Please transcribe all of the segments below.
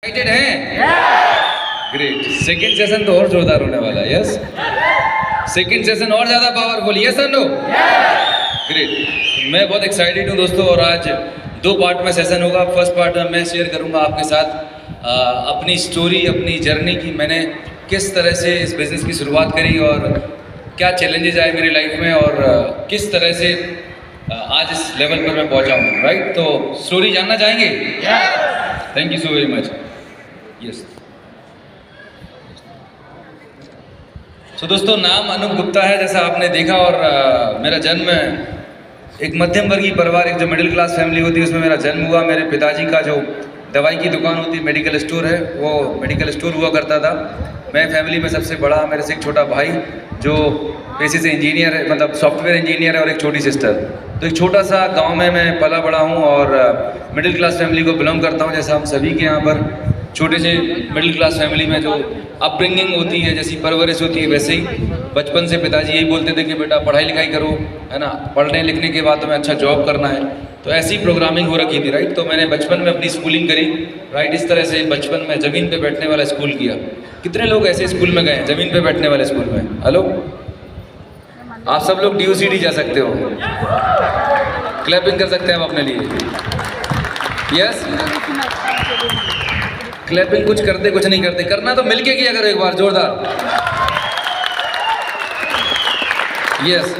Excited हैं? Great. Second session तो और जोरदार होने वाला है। यस, सेकंड सेशन और ज्यादा पावरफुल। यस और नो? ग्रेट। मैं बहुत एक्साइटेड हूँ दोस्तों, और आज दो पार्ट में सेशन होगा। फर्स्ट पार्ट में मैं शेयर करूँगा आपके साथ अपनी स्टोरी, अपनी जर्नी की मैंने किस तरह से इस बिज़नेस की शुरुआत करी और क्या चैलेंजेस आए मेरी लाइफ में और किस तरह से आज इस लेवल पर मैं पहुँचा हूँ। राइट, तो स्टोरी जानना चाहेंगे? Thank you so very much. Yes. So दोस्तों, नाम अनूप गुप्ता है जैसा आपने देखा, और मेरा जन्म एक मध्यम वर्गीय परिवार, एक जो मिडिल क्लास फैमिली होती है उसमें मेरा जन्म हुआ। मेरे पिताजी का जो दवाई की दुकान होती है, मेडिकल स्टोर है, वो मेडिकल स्टोर हुआ करता था। मैं फैमिली में सबसे बड़ा, मेरे से एक छोटा भाई जो पेशे से इंजीनियर है, मतलब सॉफ्टवेयर इंजीनियर है, और एक छोटी सिस्टर। तो एक छोटा सा गांव में मैं पला बड़ा हूं और मिडिल क्लास फैमिली को बिलोंग करता हूं। जैसा हम सभी के यहाँ पर छोटे से मिडिल क्लास फैमिली में जो अपब्रिंगिंग होती है, जैसी परवरिश होती है, वैसे ही बचपन से पिताजी यही बोलते थे कि बेटा पढ़ाई लिखाई करो, है ना, पढ़ने लिखने के बाद तुम्हें अच्छा जॉब करना है। तो ऐसी प्रोग्रामिंग हो रखी थी। राइट, तो मैंने बचपन में अपनी स्कूलिंग करी। राइट, इस तरह से बचपन में ज़मीन पे बैठने वाला स्कूल किया। कितने लोग ऐसे स्कूल में गए हैं, ज़मीन पे बैठने वाले स्कूल में? हेलो, आप सब लोग DUCD जा सकते हो, क्लैपिंग कर सकते हैं आप अपने लिए। यस, क्लैपिंग कुछ करते कुछ नहीं करते, करना तो मिलके किया करो एक बार जोरदार। यस,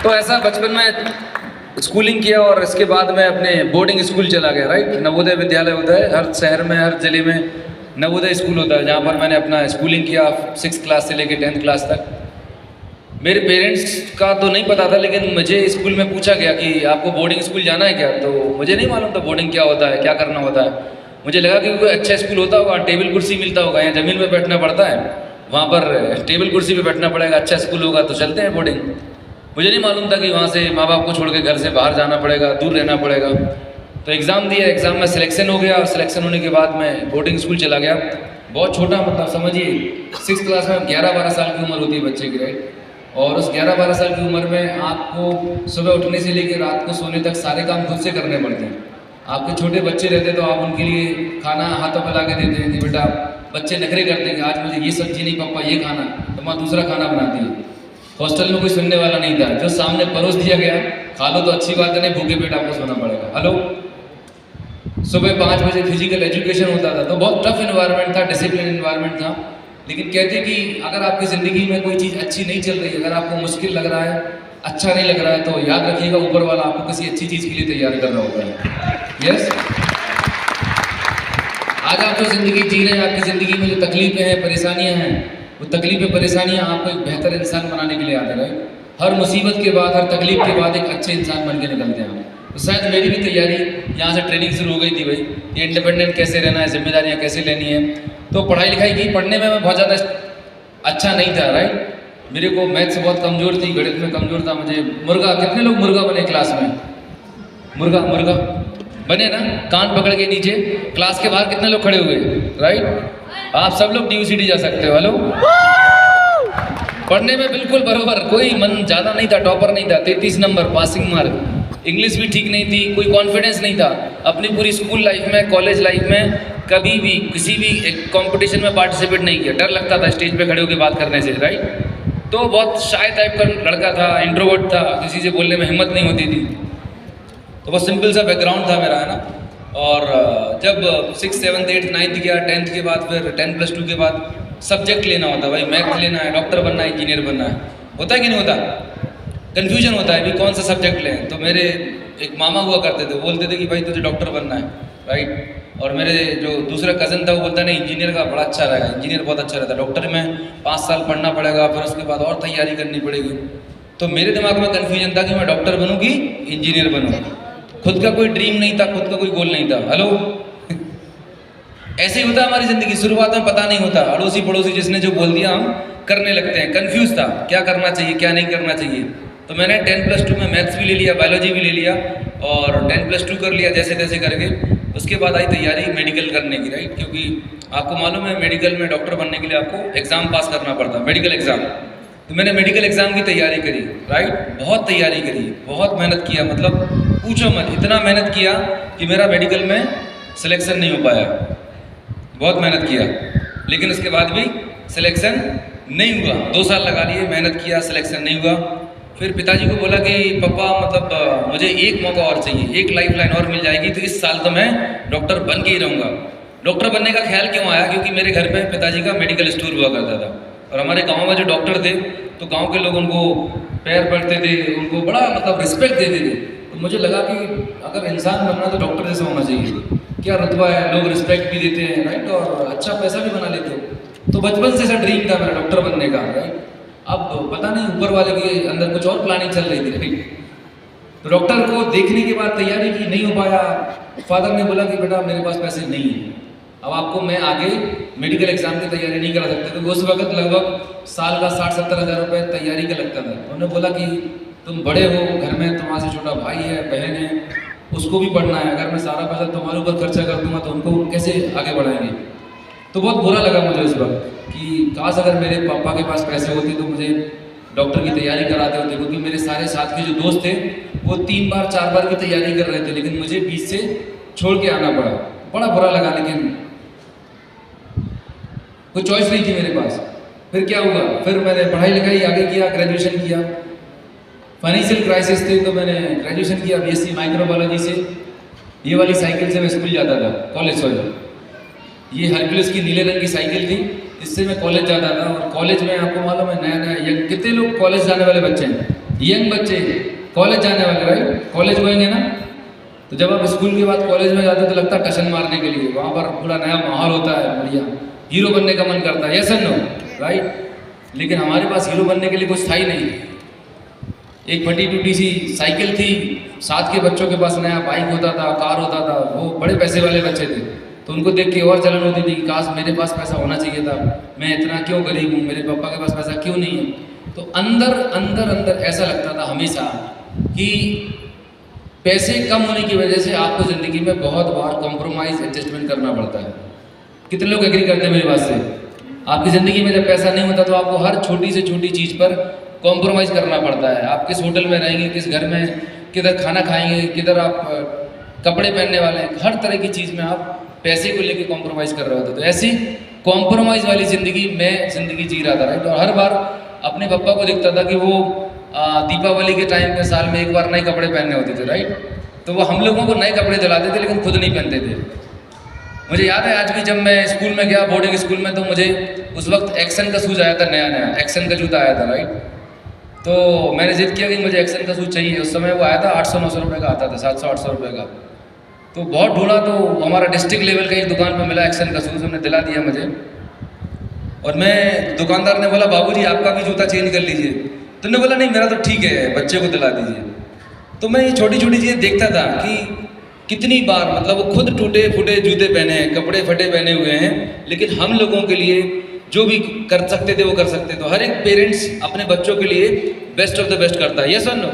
तो ऐसा बचपन में स्कूलिंग किया और इसके बाद मैं अपने बोर्डिंग स्कूल चला गया। राइट, नवोदय विद्यालय होता है हर शहर में, हर जिले में नवोदय स्कूल होता है, जहाँ पर मैंने अपना स्कूलिंग किया 6th क्लास से लेकर 10th क्लास तक। मेरे पेरेंट्स का तो नहीं पता था, लेकिन मुझे स्कूल में पूछा गया कि आपको बोर्डिंग स्कूल जाना है क्या? तो मुझे नहीं मालूम था बोर्डिंग क्या होता है, क्या करना होता है। मुझे लगा कि कोई अच्छा स्कूल होता होगा, टेबल कुर्सी मिलता होगा, यहाँ ज़मीन पे बैठना पड़ता है, वहाँ पर टेबल कुर्सी पे बैठना पड़ेगा, अच्छा स्कूल होगा तो चलते हैं बोर्डिंग। मुझे नहीं मालूम था कि वहाँ से माँ बाप को छोड़ के घर से बाहर जाना पड़ेगा, दूर रहना पड़ेगा। तो एग्ज़ाम दिया, एग्ज़ाम में सिलेक्शन हो गया, और सिलेक्शन होने के बाद मैं बोर्डिंग स्कूल चला गया। बहुत छोटा, मतलब समझिए 6th क्लास में 11-12 साल की उम्र होती है बच्चे की। राइट, और उस 11-12 साल की उम्र में आपको सुबह उठने से लेकर रात को सोने तक सारे काम खुद से करने पड़ते हैं। आपके छोटे बच्चे रहते तो आप उनके लिए खाना हाथों पर ला के देते हैं कि बेटा, बच्चे नखरे करते हैं कि आज मुझे ये सब्जी नहीं पापा ये खाना, तो माँ दूसरा खाना बनाती है। हॉस्टल में कोई सुनने वाला नहीं था, जो सामने परोस दिया गया खा लो तो अच्छी बात है, नहीं भूखे पेट आपको सोना पड़ेगा। हेलो, सुबह 5 बजे फिजिकल एजुकेशन होता था, तो बहुत टफ इन्वायरमेंट था, डिसिप्लिन इन्वायरमेंट था। लेकिन कहते कि अगर आपकी ज़िंदगी में कोई चीज़ अच्छी नहीं चल रही, अगर आपको मुश्किल लग रहा है, अच्छा नहीं लग रहा है, तो याद रखिएगा ऊपर वाला आपको किसी अच्छी चीज़ के लिए तैयार कर रहा होता है। यस, आज आप जो ज़िंदगी जी रहे हैं, आपकी ज़िंदगी में जो तकलीफें हैं, परेशानियां हैं, वो तकलीफें परेशानियां आपको एक बेहतर इंसान बनाने के लिए आते रहे। हर मुसीबत के बाद, हर तकलीफ के बाद एक अच्छे इंसान बन के निकलते हैं। तो शायद मेरी भी तैयारी यहाँ से ट्रेनिंग शुरू हो गई थी भाई, ये इंडिपेंडेंट कैसे रहना है, जिम्मेदारियाँ कैसे लेनी है। तो पढ़ाई लिखाई की, पढ़ने में मैं बहुत ज़्यादा अच्छा नहीं था। राइट, मेरे को मैथ्स बहुत कमज़ोर थी, गणित में कमज़ोर था। मुझे मुर्गा, कितने लोग मुर्गा बने क्लास में? मुर्गा बने ना, कान पकड़ के नीचे। क्लास के बाहर कितने लोग खड़े हुए? राइट, आप सब लोग DUCD जा सकते हो। हेलो, पढ़ने में बिल्कुल बराबर, कोई मन ज़्यादा नहीं था, टॉपर नहीं था, 33 नंबर पासिंग मार्क। इंग्लिश भी ठीक नहीं थी, कोई कॉन्फिडेंस नहीं था। अपनी पूरी स्कूल लाइफ में, कॉलेज लाइफ में कभी भी किसी भी एक कंपटीशन में पार्टिसिपेट नहीं किया। डर लगता था स्टेज पे खड़े होकर बात करने से। राइट, तो बहुत शाय टाइप का लड़का था, इंट्रोवर्ट था, किसी से बोलने में हिम्मत नहीं होती थी। तो बहुत सिंपल सा बैकग्राउंड था मेरा, है ना। और जब 6th 7th 8th 9th गया, 10th के बाद फिर 10+2 के बाद सब्जेक्ट लेना होता है भाई, मैथ लेना है, डॉक्टर बनना है, इंजीनियर बनना है, होता है कि नहीं होता? कन्फ्यूजन होता है भी कौन सा सब्जेक्ट लें। तो मेरे एक मामा हुआ करते थे, बोलते थे कि भाई तुझे डॉक्टर बनना है। राइट, और मेरे जो दूसरा कज़न था वो बोलता नहीं, इंजीनियर का बड़ा अच्छा रहेगा, इंजीनियर बहुत अच्छा रहता है, डॉक्टर में 5 साल पढ़ना पड़ेगा, फिर उसके बाद और तैयारी करनी पड़ेगी। तो मेरे दिमाग में कन्फ्यूजन था कि मैं डॉक्टर बनूँ कि इंजीनियर बनूँ। खुद का कोई ड्रीम नहीं था, खुद का कोई गोल नहीं था। हेलो, ऐसे ही होता है हमारी ज़िंदगी, शुरुआत में पता नहीं होता, अड़ोसी पड़ोसी जिसने जो बोल दिया हम करने लगते हैं। कन्फ्यूज था क्या करना चाहिए क्या नहीं करना चाहिए। तो मैंने 10+2 में मैथ्स भी ले लिया, बायोलॉजी भी ले लिया, और 10+2 कर लिया जैसे तैसे करके। उसके बाद आई तैयारी मेडिकल करने की। राइट, क्योंकि आपको मालूम है मेडिकल में डॉक्टर बनने के लिए आपको एग्ज़ाम पास करना पड़ता है, मेडिकल एग्ज़ाम। तो मैंने मेडिकल एग्ज़ाम की तैयारी करी। राइट, बहुत तैयारी करी, बहुत मेहनत किया, मतलब पूछो मत, इतना मेहनत किया कि मेरा मेडिकल में सिलेक्शन नहीं हो पाया। बहुत मेहनत किया, लेकिन उसके बाद भी सिलेक्शन नहीं हुआ। 2 साल लगा लिए, मेहनत किया, सिलेक्शन नहीं हुआ। फिर पिताजी को बोला कि पापा मतलब मुझे एक मौका और चाहिए, एक लाइफ लाइन और मिल जाएगी तो इस साल तो मैं डॉक्टर बन के ही रहूँगा। डॉक्टर बनने का ख्याल क्यों आया? क्योंकि मेरे घर पे पिताजी का मेडिकल स्टोर हुआ करता था और हमारे गांव में जो डॉक्टर थे तो गांव के लोग उनको पैर पड़ते थे, उनको बड़ा मतलब रिस्पेक्ट देते थे। तो मुझे लगा कि अगर इंसान बनना तो डॉक्टर जैसा होना चाहिए, क्या रुतबा है, लोग रिस्पेक्ट भी देते हैं, राइट, और अच्छा पैसा भी बना लेते हो। तो बचपन से ऐसा ड्रीम था मेरा डॉक्टर बनने का, राइट। अब पता नहीं ऊपर वाले के अंदर कुछ और प्लानिंग चल रही थी, राइट। तो डॉक्टर को देखने के बाद तैयारी की, नहीं हो पाया। फादर ने बोला कि बेटा मेरे पास पैसे नहीं है, अब आपको मैं आगे मेडिकल एग्जाम की तैयारी नहीं करा सकते, क्योंकि उस वक्त लगभग साल का 60-70 हज़ार रुपये तैयारी का लगता था। उन्होंने बोला कि तुम बड़े हो, घर में तुम्हारे से छोटा भाई है, बहन है, उसको भी पढ़ना है, अगर मैं सारा पैसा तुम्हारे ऊपर खर्चा कर दूंगा तो उनको कैसे आगे बढ़ाएंगे। तो बहुत बुरा लगा मुझे उस वक्त कि काश अगर मेरे पापा के पास पैसे होते तो मुझे डॉक्टर की तैयारी कराते होते, क्योंकि मेरे सारे साथ के जो दोस्त थे वो 3 बार 4 बार की तैयारी कर रहे थे, लेकिन मुझे बीच से छोड़ के आना पड़ा। बड़ा बुरा लगा, लेकिन कोई चॉइस नहीं थी मेरे पास। फिर क्या हुआ, फिर मैंने पढ़ाई लिखाई आगे किया, ग्रेजुएशन किया। फाइनेंशियल क्राइसिस थे तो मैंने ग्रेजुएशन किया बीएससी माइक्रोबायोलॉजी से। ये वाली साइकिल से मैं स्कूल जाता था, कॉलेज वाली। ये हरकुलस की नीले रंग की साइकिल थी, इससे मैं कॉलेज जाता था। और कॉलेज में आपको मालूम है नया नया यंग, कितने लोग कॉलेज जाने वाले बच्चे हैं, यंग बच्चे कॉलेज जाने वाले, राइट, कॉलेज गोएंगे ना। तो जब आप स्कूल के बाद कॉलेज में जाते तो लगता है टशन मारने के लिए, वहाँ पर पूरा नया माहौल होता है, बढ़िया हीरो बनने का मन करता है, यस एंड नो, राइट। लेकिन हमारे पास हीरो बनने के लिए कुछ था ही नहीं। एक फटी टूटी सी साइकिल थी, साथ के बच्चों के पास नया बाइक होता था, कार होता था, वो बड़े पैसे वाले बच्चे थे, तो उनको देख के और जलन होती थी कि काश मेरे पास पैसा होना चाहिए था, मैं इतना क्यों गरीब हूँ, मेरे पापा के पास पैसा क्यों नहीं है। तो अंदर अंदर अंदर ऐसा लगता था हमेशा कि पैसे कम होने की वजह से आपको ज़िंदगी में बहुत बार कॉम्प्रोमाइज़ एडजस्टमेंट करना पड़ता है। कितने लोग एग्री करते हैं मेरी बात से? आपकी ज़िंदगी में जब पैसा नहीं होता तो आपको हर छोटी से छोटी चीज़ पर कॉम्प्रोमाइज़ करना पड़ता है। आप किस होटल में रहेंगे, किस घर में, किधर खाना खाएंगे, किधर आप कपड़े पहनने वाले हैं, हर तरह की चीज़ में आप पैसे को लेके कॉम्प्रोमाइज़ कर रहे होते। तो ऐसी कॉम्प्रोमाइज़ वाली ज़िंदगी मैं ज़िंदगी जी रहा था, राइट। और हर बार अपने पापा को दिखता था कि वो दीपावली के टाइम पे साल में एक बार नए कपड़े पहनने होते थे, राइट। तो वो हम लोगों को नए कपड़े दिलाते थे लेकिन खुद नहीं पहनते थे। मुझे याद है आज भी, जब मैं स्कूल में गया बोर्डिंग स्कूल में, तो मुझे उस वक्त एक्शन का शूज़ आया था, नया नया एक्शन का जूता आया था, राइट। तो मैंने जिद किया कि मुझे एक्शन का शूज़ चाहिए। उस समय वो आया था 800-900 रुपये का आता था, 700-800 रुपये का। तो बहुत ढूंढा तो हमारा डिस्ट्रिक्ट लेवल का एक दुकान पर मिला एक्शन का शूज़, हमने दिला दिया मुझे। और मैं दुकानदार ने बोला बाबूजी आपका भी जूता चेंज कर लीजिए। तो उन्होंने बोला नहीं मेरा तो ठीक है, बच्चे को दिला दीजिए। तो मैं ये छोटी छोटी चीज़ें देखता था कि कितनी बार मतलब वो खुद टूटे फूटे जूते पहने हैं, कपड़े फटे पहने हुए हैं, लेकिन हम लोगों के लिए जो भी कर सकते थे वो कर सकते। तो हर एक पेरेंट्स अपने बच्चों के लिए बेस्ट ऑफ द बेस्ट करता है, यस और नो।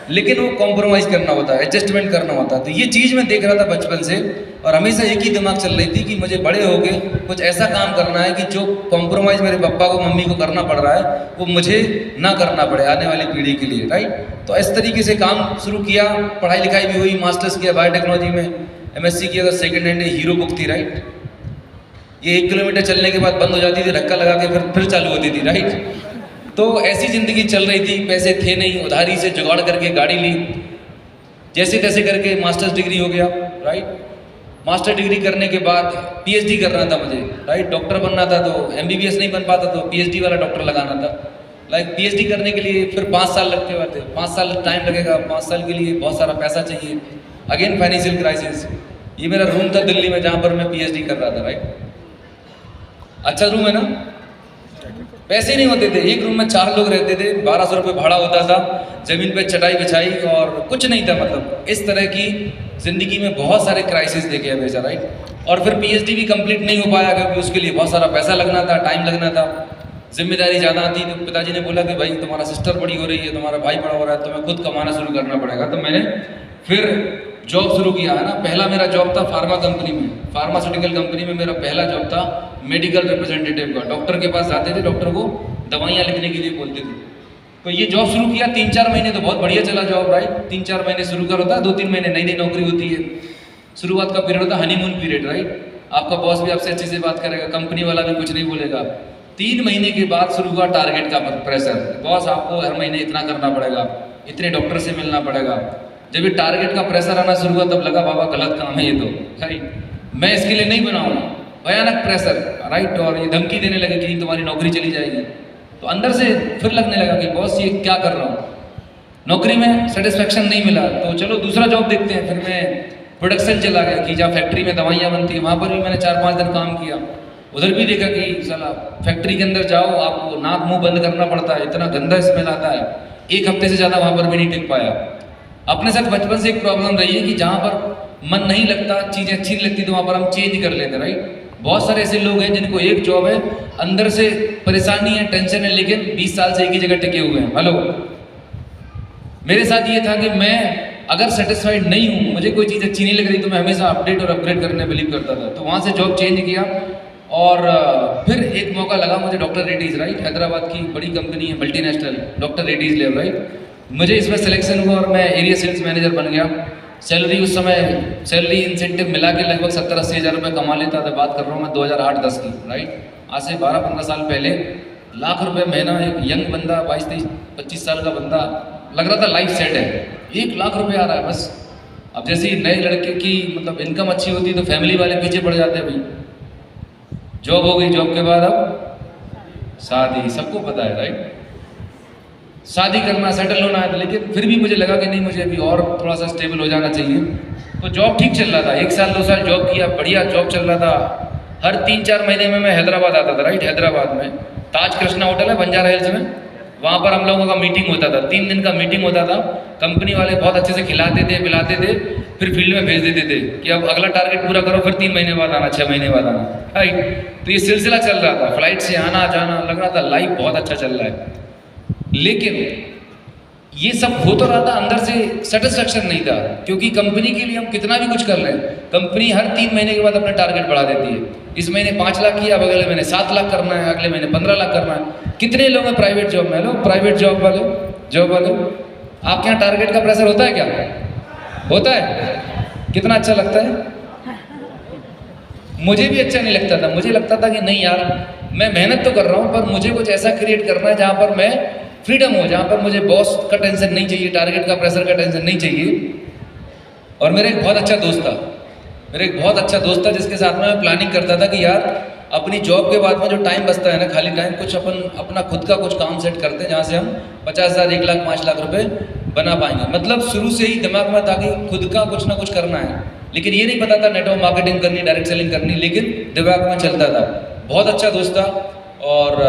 लेकिन वो कॉम्प्रोमाइज़ करना होता है, एडजस्टमेंट करना होता है। तो ये चीज़ मैं देख रहा था बचपन से, और हमेशा एक ही दिमाग चल रही थी कि मुझे बड़े होके कुछ ऐसा काम करना है कि जो कॉम्प्रोमाइज़ मेरे पापा को मम्मी को करना पड़ रहा है वो मुझे ना करना पड़े आने वाली पीढ़ी के लिए, राइट। तो इस तरीके से काम शुरू किया, पढ़ाई लिखाई भी हुई, मास्टर्स किया बायोटेक्नोलॉजी में, MSc किया। तो सेकेंड हैंड हीरो बुक थी, राइट। ये 1 किलोमीटर चलने के बाद बंद हो जाती थी, धक्का लगा के फिर चालू होती थी, राइट। तो ऐसी ज़िंदगी चल रही थी, पैसे थे नहीं, उधारी से जुगाड़ करके गाड़ी ली, जैसे तैसे करके मास्टर्स डिग्री हो गया, राइट। मास्टर डिग्री करने के बाद PhD करना था मुझे, राइट। डॉक्टर बनना था तो MBBS नहीं बन पाता तो PhD वाला डॉक्टर लगाना था, लाइक PhD करने के लिए फिर 5 साल लगते हुए थे। 5 साल टाइम लगेगा, 5 साल के लिए बहुत सारा पैसा चाहिए। Again financial crisis. ये मेरा रूम था दिल्ली में जहाँ पर मैं PhD कर रहा था, राइट। अच्छा रूम है ना, पैसे नहीं होते थे, एक रूम में 4 लोग रहते थे, 1200 रुपये भाड़ा होता था, ज़मीन पे चटाई बिछाई और कुछ नहीं था। मतलब इस तरह की ज़िंदगी में बहुत सारे क्राइसिस देखे हमेशा, राइट। और फिर PhD भी कंप्लीट नहीं हो पाया क्योंकि उसके लिए बहुत सारा पैसा लगना था, टाइम लगना था, जिम्मेदारी ज़्यादा थी। तो पिताजी ने बोला कि भाई तुम्हारा सिस्टर बड़ी हो रही है, तुम्हारा भाई बड़ा हो रहा है, तुम्हें खुद कमाना शुरू करना पड़ेगा। तो मैंने फिर जॉब शुरू किया, है ना। पहला मेरा जॉब था फार्मा कंपनी में, फार्मास्यूटिकल कंपनी में मेरा पहला जॉब था मेडिकल रिप्रेजेंटेटिव का। डॉक्टर के पास जाते थे, डॉक्टर को दवाइयाँ लिखने के लिए बोलते थे। तो ये जॉब शुरू किया, 3-4 महीने तो बहुत बढ़िया चला जॉब, राइट। 3-4 महीने शुरू कर होता है, 2-3 महीने नई नई नौकरी होती है, शुरुआत का पीरियड होता है हनीमून पीरियड, राइट। आपका बॉस भी आपसे अच्छे से बात करेगा, कंपनी वाला भी कुछ नहीं बोलेगा। 3 महीने के बाद शुरू हुआ टारगेट का प्रेशर। बॉस आपको हर महीने इतना करना पड़ेगा, इतने डॉक्टर से मिलना पड़ेगा। जब ये टारगेट का प्रेशर आना शुरू हुआ तब लगा बाबा गलत काम है ये तो, राइट, मैं इसके लिए नहीं बना हूँ। भयानक प्रेशर, राइट, और ये धमकी देने लगे कि तुम्हारी नौकरी चली जाएगी। तो अंदर से फिर लगने लगा कि बॉस ये क्या कर रहा हूँ, नौकरी में सेटिस्फेक्शन नहीं मिला तो चलो दूसरा जॉब देखते हैं। फिर मैं प्रोडक्शन चला गया कि जहाँ फैक्ट्री में दवाइयाँ बनती है, वहाँ पर भी मैंने 4-5 दिन काम किया। उधर भी देखा कि साला फैक्ट्री के अंदर जाओ, आपको नाक मुंह बंद करना पड़ता है, इतना गंदा स्मेल आता है। 1 हफ्ते से ज़्यादा वहाँ पर भी नहीं टिक पाया। अपने साथ बचपन से एक प्रॉब्लम रही है कि जहाँ पर मन नहीं लगता, चीज़ें अच्छी नहीं लगती, तो वहाँ पर हम चेंज कर लेते हैं, राइट। बहुत सारे ऐसे लोग हैं जिनको एक जॉब है, अंदर से परेशानी है, टेंशन है, लेकिन 20 साल से एक ही जगह टिके हुए हैं। हेलो, मेरे साथ ये था कि मैं अगर सेटिस्फाइड नहीं हूँ, मुझे कोई चीज़ अच्छी नहीं लग रही, तो मैं हमेशा अपडेट और अपग्रेड करने में बिलीव करता था। तो वहाँ से जॉब चेंज किया और फिर एक मौका लगा मुझे डॉक्टर रेड्डीज, राइट, हैदराबाद की बड़ी कंपनी है, मल्टीनेशनल, डॉक्टर रेड्डीज लेव, राइट। मुझे इसमें सिलेक्शन हुआ और मैं एरिया सेल्स मैनेजर बन गया। सैलरी उस समय, सैलरी इंसेंटिव मिला के लगभग 70-80 हज़ार रुपये कमा लेता था। बात कर रहा हूँ मैं 2008-10 की, राइट। आज से 12-15 साल पहले लाख रुपए महीना एक यंग बंदा, 22-23-25 साल का बंदा, लग रहा था लाइफ सेट है। 1 लाख रुपए आ रहा है बस। अब जैसे नए लड़के की मतलब इनकम अच्छी होती तो फैमिली वाले पीछे पड़ जाते हैं, भाई जॉब हो गई, जॉब के बाद अब शादी, सबको पता है, राइट, शादी करना, सेटल होना है। लेकिन फिर भी मुझे लगा कि नहीं, मुझे अभी और थोड़ा सा स्टेबल हो जाना चाहिए। तो जॉब ठीक चल रहा था, 1 साल 2 साल जॉब किया, बढ़िया जॉब चल रहा था। हर 3-4 महीने में मैं हैदराबाद आता था, राइट। हैदराबाद में ताज कृष्णा होटल है बंजारा हिल्स में, वहाँ पर हम लोगों का मीटिंग होता था, 3 दिन का मीटिंग होता था। कंपनी वाले बहुत अच्छे से खिलाते थे, पिलाते थे, फिर फील्ड में भेज देते थे कि अब अगला टारगेट पूरा करो, फिर 3 महीने बाद आना, 6 महीने बाद आना, राइट। तो ये सिलसिला चल रहा था, फ्लाइट से आना जाना, लग रहा था लाइफ बहुत अच्छा चल रहा है। लेकिन ये सब हो तो रहा था, अंदर से सेटिस्फेक्शन नहीं था, क्योंकि कंपनी के लिए हम कितना भी कुछ कर लें, कंपनी हर 3 महीने के बाद अपना टारगेट बढ़ा देती है। इस महीने 5 लाख किया, अब अगले महीने 7 लाख करना है, अगले महीने 15 लाख करना है। कितने लोग हैं प्राइवेट जॉब में? लो, प्राइवेट जॉब वाले, आपके यहाँ टारगेट का प्रेशर होता है क्या? होता है? कितना अच्छा लगता है? मुझे भी अच्छा नहीं लगता था। मुझे लगता था कि नहीं यार, मैं मेहनत तो कर रहा हूँ, पर मुझे कुछ ऐसा क्रिएट करना है जहाँ पर मैं फ्रीडम हो, जहाँ पर मुझे बॉस का टेंशन नहीं चाहिए, टारगेट का प्रेशर का टेंशन नहीं चाहिए। और मेरा एक बहुत अच्छा दोस्त था, जिसके साथ में मैं प्लानिंग करता था कि यार अपनी जॉब के बाद में जो टाइम बचता है ना, खाली टाइम, कुछ अपन अपना खुद का कुछ काम सेट करते हैं जहाँ से हम 50,000, 1 लाख, 5 लाख रुपए बना पाएंगे। मतलब शुरू से ही दिमाग में था कि खुद का कुछ ना कुछ करना है, लेकिन ये नहीं पता था नेटवर्क मार्केटिंग करनी, डायरेक्ट सेलिंग करनी, लेकिन दिमाग में चलता था। बहुत अच्छा दोस्त था और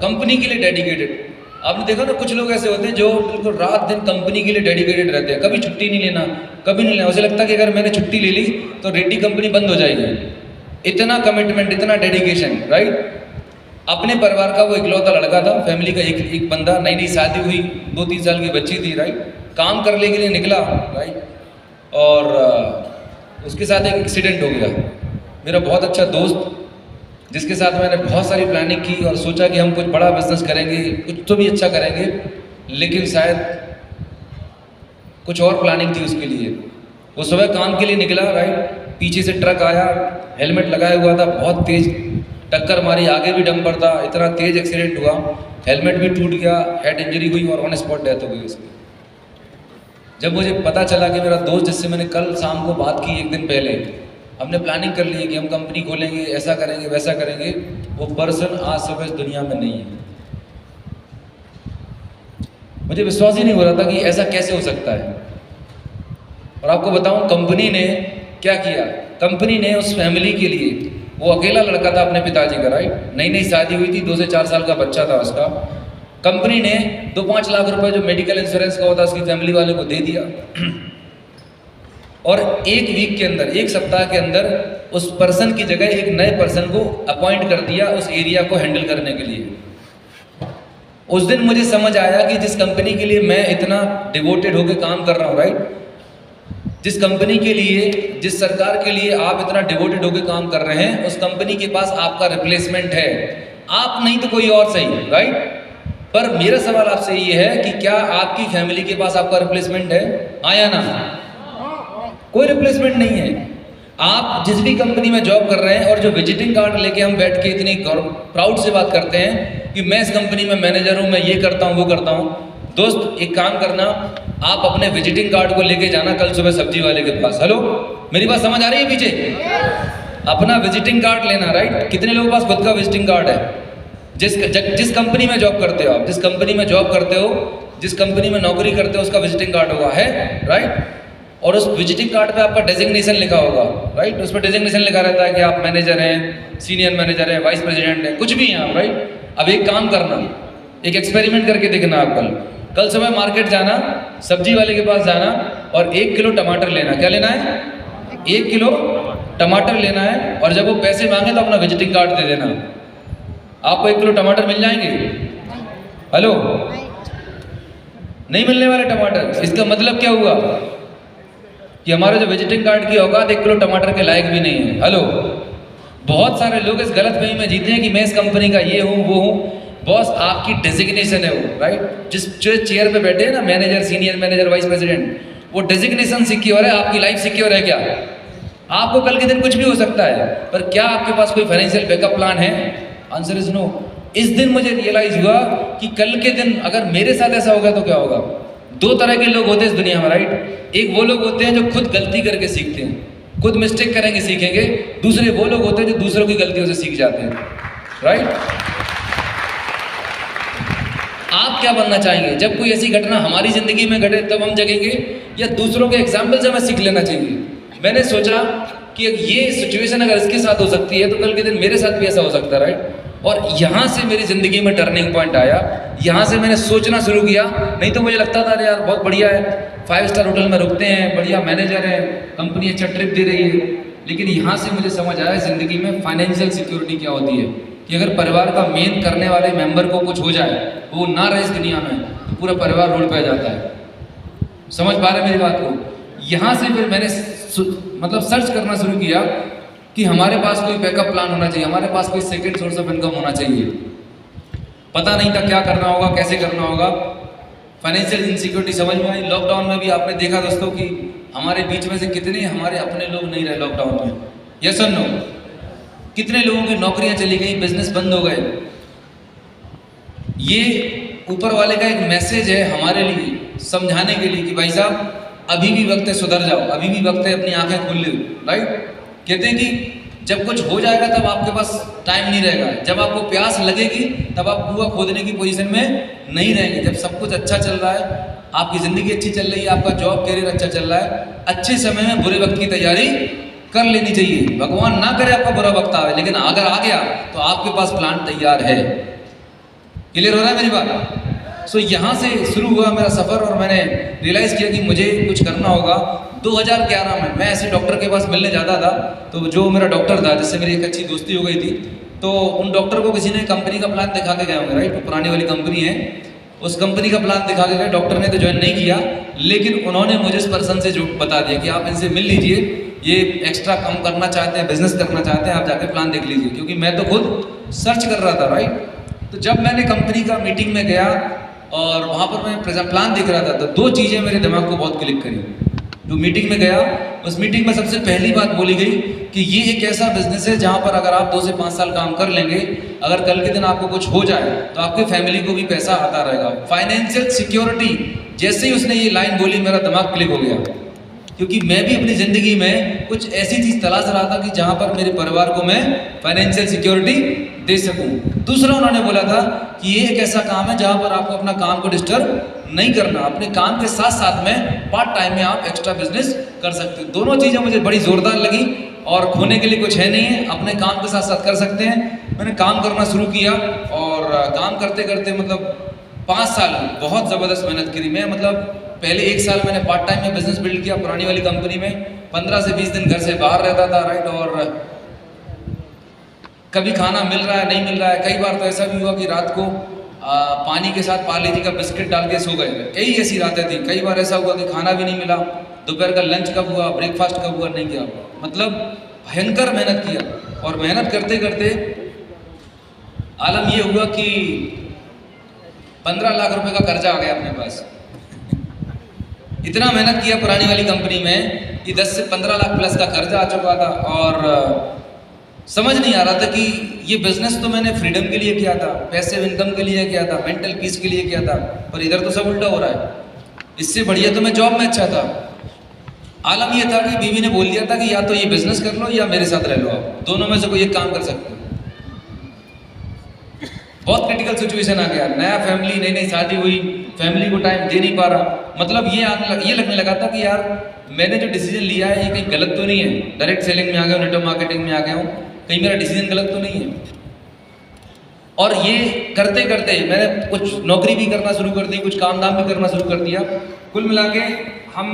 कंपनी के लिए डेडिकेटेड। आपने देखा ना, कुछ लोग ऐसे होते हैं जो बिल्कुल रात दिन कंपनी के लिए डेडिकेटेड रहते हैं, कभी छुट्टी नहीं लेना, कभी नहीं लेना। उसे लगता है कि अगर मैंने छुट्टी ले ली तो रेड्डी कंपनी बंद हो जाएगी। इतना कमिटमेंट, इतना डेडिकेशन, राइट। अपने परिवार का वो इकलौता लड़का था, फैमिली का एक बंदा, नई शादी हुई, 2-3 साल की बच्ची थी, राइट। काम करने के लिए निकला, राइट, और उसके साथ एक एक्सीडेंट हो गया। मेरा बहुत अच्छा दोस्त, जिसके साथ मैंने बहुत सारी प्लानिंग की और सोचा कि हम कुछ बड़ा बिजनेस करेंगे, कुछ तो भी अच्छा करेंगे, लेकिन शायद कुछ और प्लानिंग थी उसके लिए। वो सुबह काम के लिए निकला, राइट, पीछे से ट्रक आया, हेलमेट लगाया हुआ था, बहुत तेज टक्कर मारी, आगे भी डंपर था, इतना तेज एक्सीडेंट हुआ, हेलमेट भी टूट गया, हेड इंजरी हुई और ऑन स्पॉट डेथ हो गई उसकी। जब मुझे पता चला कि मेरा दोस्त, जिससे मैंने कल शाम को बात की 1 दिन पहले, हमने प्लानिंग कर ली है कि हम कंपनी खोलेंगे, ऐसा करेंगे, वैसा करेंगे, वो पर्सन आज सुबह इस दुनिया में नहीं है। मुझे विश्वास ही नहीं हो रहा था कि ऐसा कैसे हो सकता है। और आपको बताऊं, कंपनी ने क्या किया, कंपनी ने उस फैमिली के लिए, वो अकेला लड़का था अपने पिताजी का, राइट, नई शादी हुई थी, 2 से 4 साल का बच्चा था उसका। कंपनी ने 2-5 लाख रुपए जो मेडिकल इंश्योरेंस का होता उसकी फैमिली वाले को दे दिया और 1 वीक के अंदर, 1 सप्ताह के अंदर उस पर्सन की जगह एक नए पर्सन को अपॉइंट कर दिया उस एरिया को हैंडल करने के लिए। उस दिन मुझे समझ आया कि जिस कंपनी के लिए मैं इतना डिवोटेड होकर काम कर रहा हूँ, राइट, जिस कंपनी के लिए, जिस सरकार के लिए आप इतना डिवोटेड होकर काम कर रहे हैं, उस कंपनी के पास आपका रिप्लेसमेंट है। आप नहीं तो कोई और सही, राइट। पर मेरा सवाल आपसे ये है कि क्या आपकी फैमिली के पास आपका रिप्लेसमेंट है? हाँ या ना? कोई रिप्लेसमेंट नहीं है। आप जिस भी कंपनी में जॉब कर रहे हैं और जो विजिटिंग कार्ड लेके हम बैठ के इतनी प्राउड से बात करते हैं कि मैं इस कंपनी में मैनेजर हूँ, मैं ये करता हूँ, वो करता हूँ। दोस्त एक काम करना, आप अपने विजिटिंग कार्ड को लेके जाना कल सुबह सब्जी वाले के पास। हेलो, मेरी बात समझ आ रही है पीछे? अपना विजिटिंग कार्ड लेना, राइट? कितने लोगों के पास खुद का विजिटिंग कार्ड है? जिस कंपनी में जॉब करते हो आप, जिस कंपनी में जॉब करते हो, जिस कंपनी में नौकरी करते हो, उसका विजिटिंग कार्ड होगा, है, राइट? और उस विजिटिंग कार्ड पे आपका डेजिग्नेशन लिखा होगा, राइट? उस पर डेजिग्नेशन लिखा रहता है कि आप मैनेजर हैं, सीनियर मैनेजर हैं, वाइस प्रेसिडेंट हैं, कुछ भी हैं आप, राइट? अब एक काम करना, एक एक्सपेरिमेंट करके देखना आप कल सुबह मार्केट जाना, सब्जी वाले के पास जाना और 1 किलो टमाटर लेना। क्या लेना है? 1 किलो टमाटर लेना है और जब वो पैसे मांगे तो अपना विजिटिंग कार्ड दे देना। आपको 1 किलो टमाटर मिल जाएंगे? हेलो, नहीं मिलने वाले टमाटर। इसका मतलब क्या हुआ कि हमारा जो विजिटिंग कार्ड की औकात 1 किलो टमाटर के लायक भी नहीं है। हेलो, बहुत सारे लोग इस गलतफहमी में जीते हैं कि मैं इस कंपनी का ये हूँ, वो हूँ। बॉस आपकी डेजिग्नेशन है वो, राइट? जिस चेयर पे बैठे हैं ना, manager, senior manager, vice president, वो डेजिग्नेशन सिक्योर है। आपकी लाइफ सिक्योर है क्या? आपको कल के दिन कुछ भी हो सकता है, पर क्या आपके पास कोई फाइनेंशियल बैकअप प्लान है? Answer is no. इस दिन मुझे रियलाइज हुआ कि कल के दिन अगर मेरे साथ ऐसा होगा तो क्या होगा। 2 तरह के लोग होते हैं इस दुनिया में, राइट? एक वो लोग होते हैं जो खुद गलती करके सीखते हैं, खुद मिस्टेक करेंगे सीखेंगे। दूसरे वो लोग होते हैं जो दूसरों की गलतियों से सीख जाते हैं, राइट? आप क्या बनना चाहेंगे? जब कोई ऐसी घटना हमारी जिंदगी में घटे तब हम जगेंगे, या दूसरों के एग्जाम्पल से हमें सीख लेना चाहिए? मैंने सोचा कि ये सिचुएशन अगर इसके साथ हो सकती है तो कल के दिन मेरे साथ भी ऐसा हो सकता है, राइट? और यहाँ से मेरी ज़िंदगी में टर्निंग पॉइंट आया। यहाँ से मैंने सोचना शुरू किया। नहीं तो मुझे लगता था अरे यार बहुत बढ़िया है, 5 स्टार होटल में रुकते हैं, बढ़िया मैनेजर है, कंपनी अच्छा ट्रिप दे रही है। लेकिन यहाँ से मुझे समझ आया ज़िंदगी में फाइनेंशियल सिक्योरिटी क्या होती है, कि अगर परिवार का मेन करने वाले मेंबर को कुछ हो जाए, वो ना रहे इस दुनिया में, तो पूरा परिवार रोड पे आ जाता है। समझ पा रहे मेरी बात को? यहाँ से फिर मैंने मतलब सर्च करना शुरू किया कि हमारे पास कोई बैकअप प्लान होना चाहिए, हमारे पास कोई सेकंड सोर्स ऑफ इनकम होना चाहिए। पता नहीं था क्या करना होगा, कैसे करना होगा। फाइनेंशियल इनसिक्योरिटी समझ में आई। लॉकडाउन में भी आपने देखा दोस्तों कि हमारे बीच में से कितने हमारे अपने लोग नहीं रहे लॉकडाउन में। यस और नो? कितने लोगों की नौकरियां चली गई, बिजनेस बंद हो गए। ये ऊपर वाले का एक मैसेज है हमारे लिए, समझाने के लिए कि भाई साहब अभी भी वक्त है, सुधर जाओ, अभी भी वक्त है, अपनी आंखें खोल लो, राइट? कहते हैं कि जब कुछ हो जाएगा तब आपके पास टाइम नहीं रहेगा, जब आपको प्यास लगेगी तब आप कुआं खोदने की पोजीशन में नहीं रहेंगे। जब सब कुछ अच्छा चल रहा है, आपकी ज़िंदगी अच्छी चल रही है, आपका जॉब कैरियर अच्छा चल रहा है, अच्छे समय में बुरे वक्त की तैयारी कर लेनी चाहिए। भगवान ना करे आपका बुरा वक्त आवे, लेकिन अगर आ गया तो आपके पास प्लान तैयार है। क्लियर हो रहा है मेरी बात? सो यहाँ से शुरू हुआ मेरा सफ़र और मैंने रियलाइज़ किया कि मुझे कुछ करना होगा। 2011 में मैं ऐसे डॉक्टर के पास मिलने जाता था, तो जो मेरा डॉक्टर था जिससे मेरी एक अच्छी दोस्ती हो गई थी, तो उन डॉक्टर को किसी ने कंपनी का प्लान दिखा के गए होंगे, राइट? तो पुरानी वाली कंपनी है, उस कंपनी का प्लान दिखा के गए। डॉक्टर ने तो ज्वाइन नहीं किया, लेकिन उन्होंने मुझे इस पर्सन से जो बता दिया कि आप इनसे मिल लीजिए, ये एक्स्ट्रा कम करना चाहते हैं, बिजनेस करना चाहते हैं, आप जाके प्लान देख लीजिए। क्योंकि मैं तो खुद सर्च कर रहा था, राइट? तो जब मैंने कंपनी का मीटिंग में गया और वहाँ पर मैं प्लान देख रहा था, तो 2 चीज़ें मेरे दिमाग को बहुत क्लिक करी। जो मीटिंग में गया, उस मीटिंग में सबसे पहली बात बोली गई कि ये एक ऐसा बिजनेस है जहाँ पर अगर आप 2 से 5 साल काम कर लेंगे, अगर कल के दिन आपको कुछ हो जाए तो आपकी फैमिली को भी पैसा आता रहेगा। Financial security. जैसे ही उसने ये लाइन बोली मेरा दिमाग क्लिक हो गया, क्योंकि मैं भी अपनी ज़िंदगी में कुछ ऐसी चीज़ तलाश रहा था कि जहाँ पर मेरे परिवार को मैं फाइनेंशियल सिक्योरिटी दे सकूं। दूसरा उन्होंने बोला था कि ये एक ऐसा काम है जहाँ पर आपको अपना काम को डिस्टर्ब नहीं करना, अपने काम के साथ साथ में पार्ट टाइम में आप एक्स्ट्रा बिजनेस कर सकते हो। दोनों चीज़ें मुझे बड़ी ज़ोरदार लगी और खोने के लिए कुछ है नहीं है, अपने काम के साथ साथ कर सकते हैं। मैंने काम करना शुरू किया और काम करते करते मतलब 5 साल बहुत ज़बरदस्त मेहनत करी मैं। मतलब पहले 1 साल मैंने पार्ट टाइम में बिजनेस बिल्ड किया पुरानी वाली कंपनी में। 15 से 20 दिन घर से बाहर रहता था, राइट? और कभी खाना मिल रहा है, नहीं मिल रहा है। कई बार तो ऐसा भी हुआ कि रात को पानी के साथ पार्ले जी का बिस्किट डाल के सो गए। कई ऐसी रातें थी। कई बार ऐसा हुआ कि खाना भी नहीं मिला, दोपहर का लंच कब हुआ, ब्रेकफास्ट कब हुआ, नहीं किया। मतलब भयंकर मेहनत किया और मेहनत करते करते आलम ये हुआ कि 15 लाख रुपए का कर्जा आ गया अपने पास। इतना मेहनत किया पुरानी वाली कंपनी में कि 10 से 15 लाख प्लस का खर्चा आ चुका था और समझ नहीं आ रहा था कि ये बिजनेस तो मैंने फ्रीडम के लिए किया था, पैसिव इनकम के लिए किया था, मेंटल पीस के लिए किया था, पर इधर तो सब उल्टा हो रहा है। इससे बढ़िया तो मैं जॉब में अच्छा था। आलम ये था कि बीवी ने बोल दिया था कि या तो ये बिजनेस कर लो या मेरे साथ रह लो, आप दोनों में से कोई एक काम कर सकते हो। बहुत क्रिटिकल सिचुएशन आ गया, नया फैमिली, नई नई शादी हुई, फैमिली को टाइम दे नहीं पा रहा। मतलब ये लगने लगा था कि यार मैंने जो डिसीजन लिया है ये कहीं गलत तो नहीं है, डायरेक्ट सेलिंग में आ गया हूँ, नेटवर्क मार्केटिंग में आ गया हूँ, कहीं मेरा डिसीजन गलत तो नहीं है। और ये करते करते मैंने कुछ नौकरी भी करना शुरू कर दी, कुछ काम धाम भी करना शुरू कर दिया। कुल मिला के हम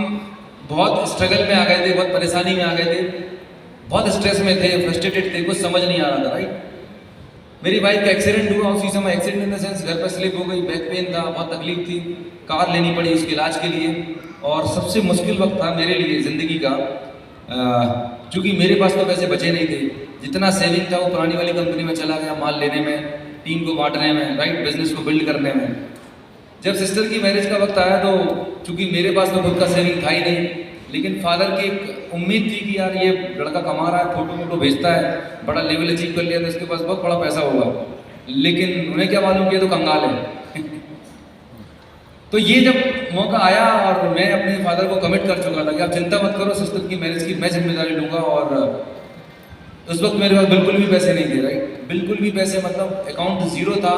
बहुत स्ट्रगल में आ गए थे, बहुत परेशानी में आ गए थे, बहुत स्ट्रेस में थे, फ्रस्ट्रेटेड थे, कुछ समझ नहीं आ रहा था। राइट, मेरी वाइफ का एक्सीडेंट हुआ, उसी समय एक्सीडेंट इन द सेंस घर पर स्लिप हो गई, बैक पेन था, बहुत तकलीफ थी, कार लेनी पड़ी उसके इलाज के लिए। और सबसे मुश्किल वक्त था मेरे लिए ज़िंदगी का, क्योंकि मेरे पास तो पैसे बचे नहीं थे। जितना सेविंग था वो पुरानी वाली कंपनी में चला गया, माल लेने में, टीम को बांटने में, राइट, बिजनेस को बिल्ड करने में। जब सिस्टर की मैरिज का वक्त आया तो चूँकि मेरे पास तो खुद का सेविंग था ही नहीं, लेकिन फादर की एक उम्मीद थी कि यार ये लड़का कमा रहा है, फोटो वोटो भेजता है, बड़ा लेवल अचीव कर लिया तो इसके पास बहुत बड़ा पैसा होगा। लेकिन उन्हें क्या मालूम किया तो कंगाल है। तो ये जब मौका आया और मैं अपने फादर को कमिट कर चुका था कि आप चिंता मत करो, सिस्टर की मैरिज की मैं जिम्मेदारी लूँगा। और उस वक्त मेरे पास बिल्कुल भी पैसे नहीं थे, राइट, बिल्कुल भी पैसे, मतलब अकाउंट ज़ीरो था,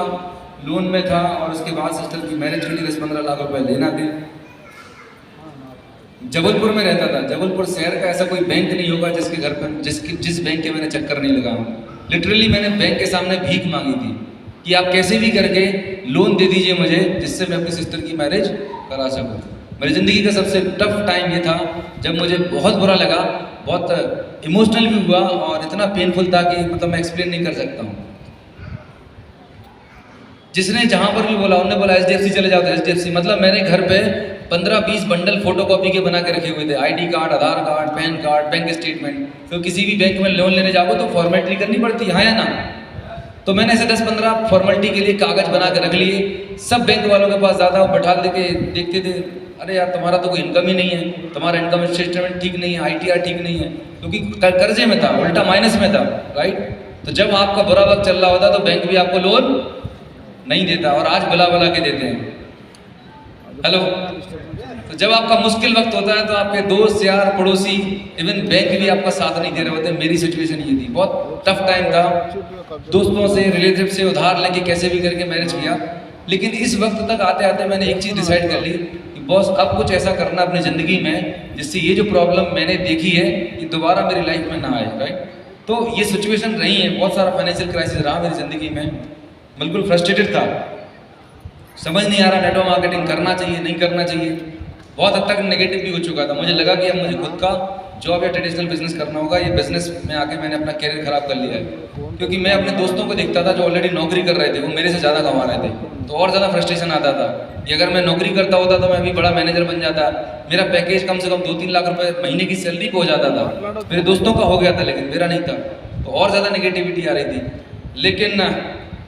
लोन में था। और उसके बाद सिस्टर की मैरिज के लिए 10-15 लाख रुपए लेना थे। जबलपुर में रहता था, जबलपुर शहर का ऐसा कोई बैंक नहीं होगा जिसके घर पर जिस बैंक के मैंने चक्कर नहीं लगा। लिटरली मैंने बैंक के सामने भीख मांगी थी कि आप कैसे भी करके लोन दे दीजिए मुझे, जिससे मैं अपनी सिस्टर की मैरिज करा सकूं। मेरी ज़िंदगी का सबसे टफ टाइम ये था जब मुझे बहुत बुरा लगा, बहुत इमोशनल भी हुआ और इतना पेनफुल था कि मतलब मैं एक्सप्लेन नहीं कर सकता हूँ। जिसने जहाँ पर भी बोला उन्होंने बोला HDFC चले जाओ, HDFC। मतलब मेरे घर पे 15-20 बंडल फोटोकॉपी के बना के रखे हुए थे, ID card, Aadhaar card, PAN card, bank statement. तो किसी भी बैंक में लोन लेने जाओ तो फॉर्मेलिटी करनी पड़ती है, हाँ या ना। तो मैंने ऐसे 10-15 फॉर्मेलिटी के लिए कागज बना के रख लिए। सब बैंक वालों के पास ज़्यादा बैठा दे के देखते थे, अरे यार तुम्हारा तो कोई इनकम ही नहीं है, तुम्हारा इनकम स्टेटमेंट ठीक नहीं है, ITR ठीक नहीं है, क्योंकि कर्जे में था, उल्टा माइनस में था, राइट। तो जब आपका बुरा वक्त चल रहा होता तो बैंक भी आपको लोन नहीं देता, और आज बुला बुला के देते हैं। हेलो, तो जब आपका मुश्किल वक्त होता है तो आपके दोस्त, यार, पड़ोसी, इवन बैंक भी आपका साथ नहीं दे रहे होते। मेरी सिचुएशन ये थी, बहुत टफ टाइम था, दोस्तों से, रिलेटिव से उधार लेके कैसे भी करके मैनेज किया। लेकिन इस वक्त तक आते आते मैंने एक चीज़ डिसाइड कर ली कि बॉस अब कुछ ऐसा करना अपनी ज़िंदगी में जिससे ये जो प्रॉब्लम मैंने देखी है ये दोबारा मेरी लाइफ में ना आए, राइट। तो ये सिचुएशन रही है, बहुत सारा फाइनेंशियल क्राइसिस रहा मेरी ज़िंदगी में, बिल्कुल फ्रस्ट्रेटेड था, समझ नहीं आ रहा नेटवर्क मार्केटिंग करना चाहिए नहीं करना चाहिए, बहुत हद तक नेगेटिव भी हो चुका था। मुझे लगा कि अब मुझे खुद का जॉब या ट्रेडिशनल बिजनेस करना होगा। ये बिजनेस में आके मैंने अपना कैरियर खराब कर लिया है, क्योंकि मैं अपने दोस्तों को देखता था जो ऑलरेडी नौकरी कर रहे थे, वो मेरे से ज़्यादा कमा रहे थे, तो और ज़्यादा फ्रस्ट्रेशन आता था कि अगर मैं नौकरी करता होता तो मैं भी बड़ा मैनेजर बन जाता, मेरा पैकेज कम से कम 2-3 लाख रुपए महीने की सैलरी पे हो जाता था। मेरे दोस्तों का हो गया था लेकिन मेरा नहीं था, तो और ज़्यादा नेगेटिविटी आ रही थी। लेकिन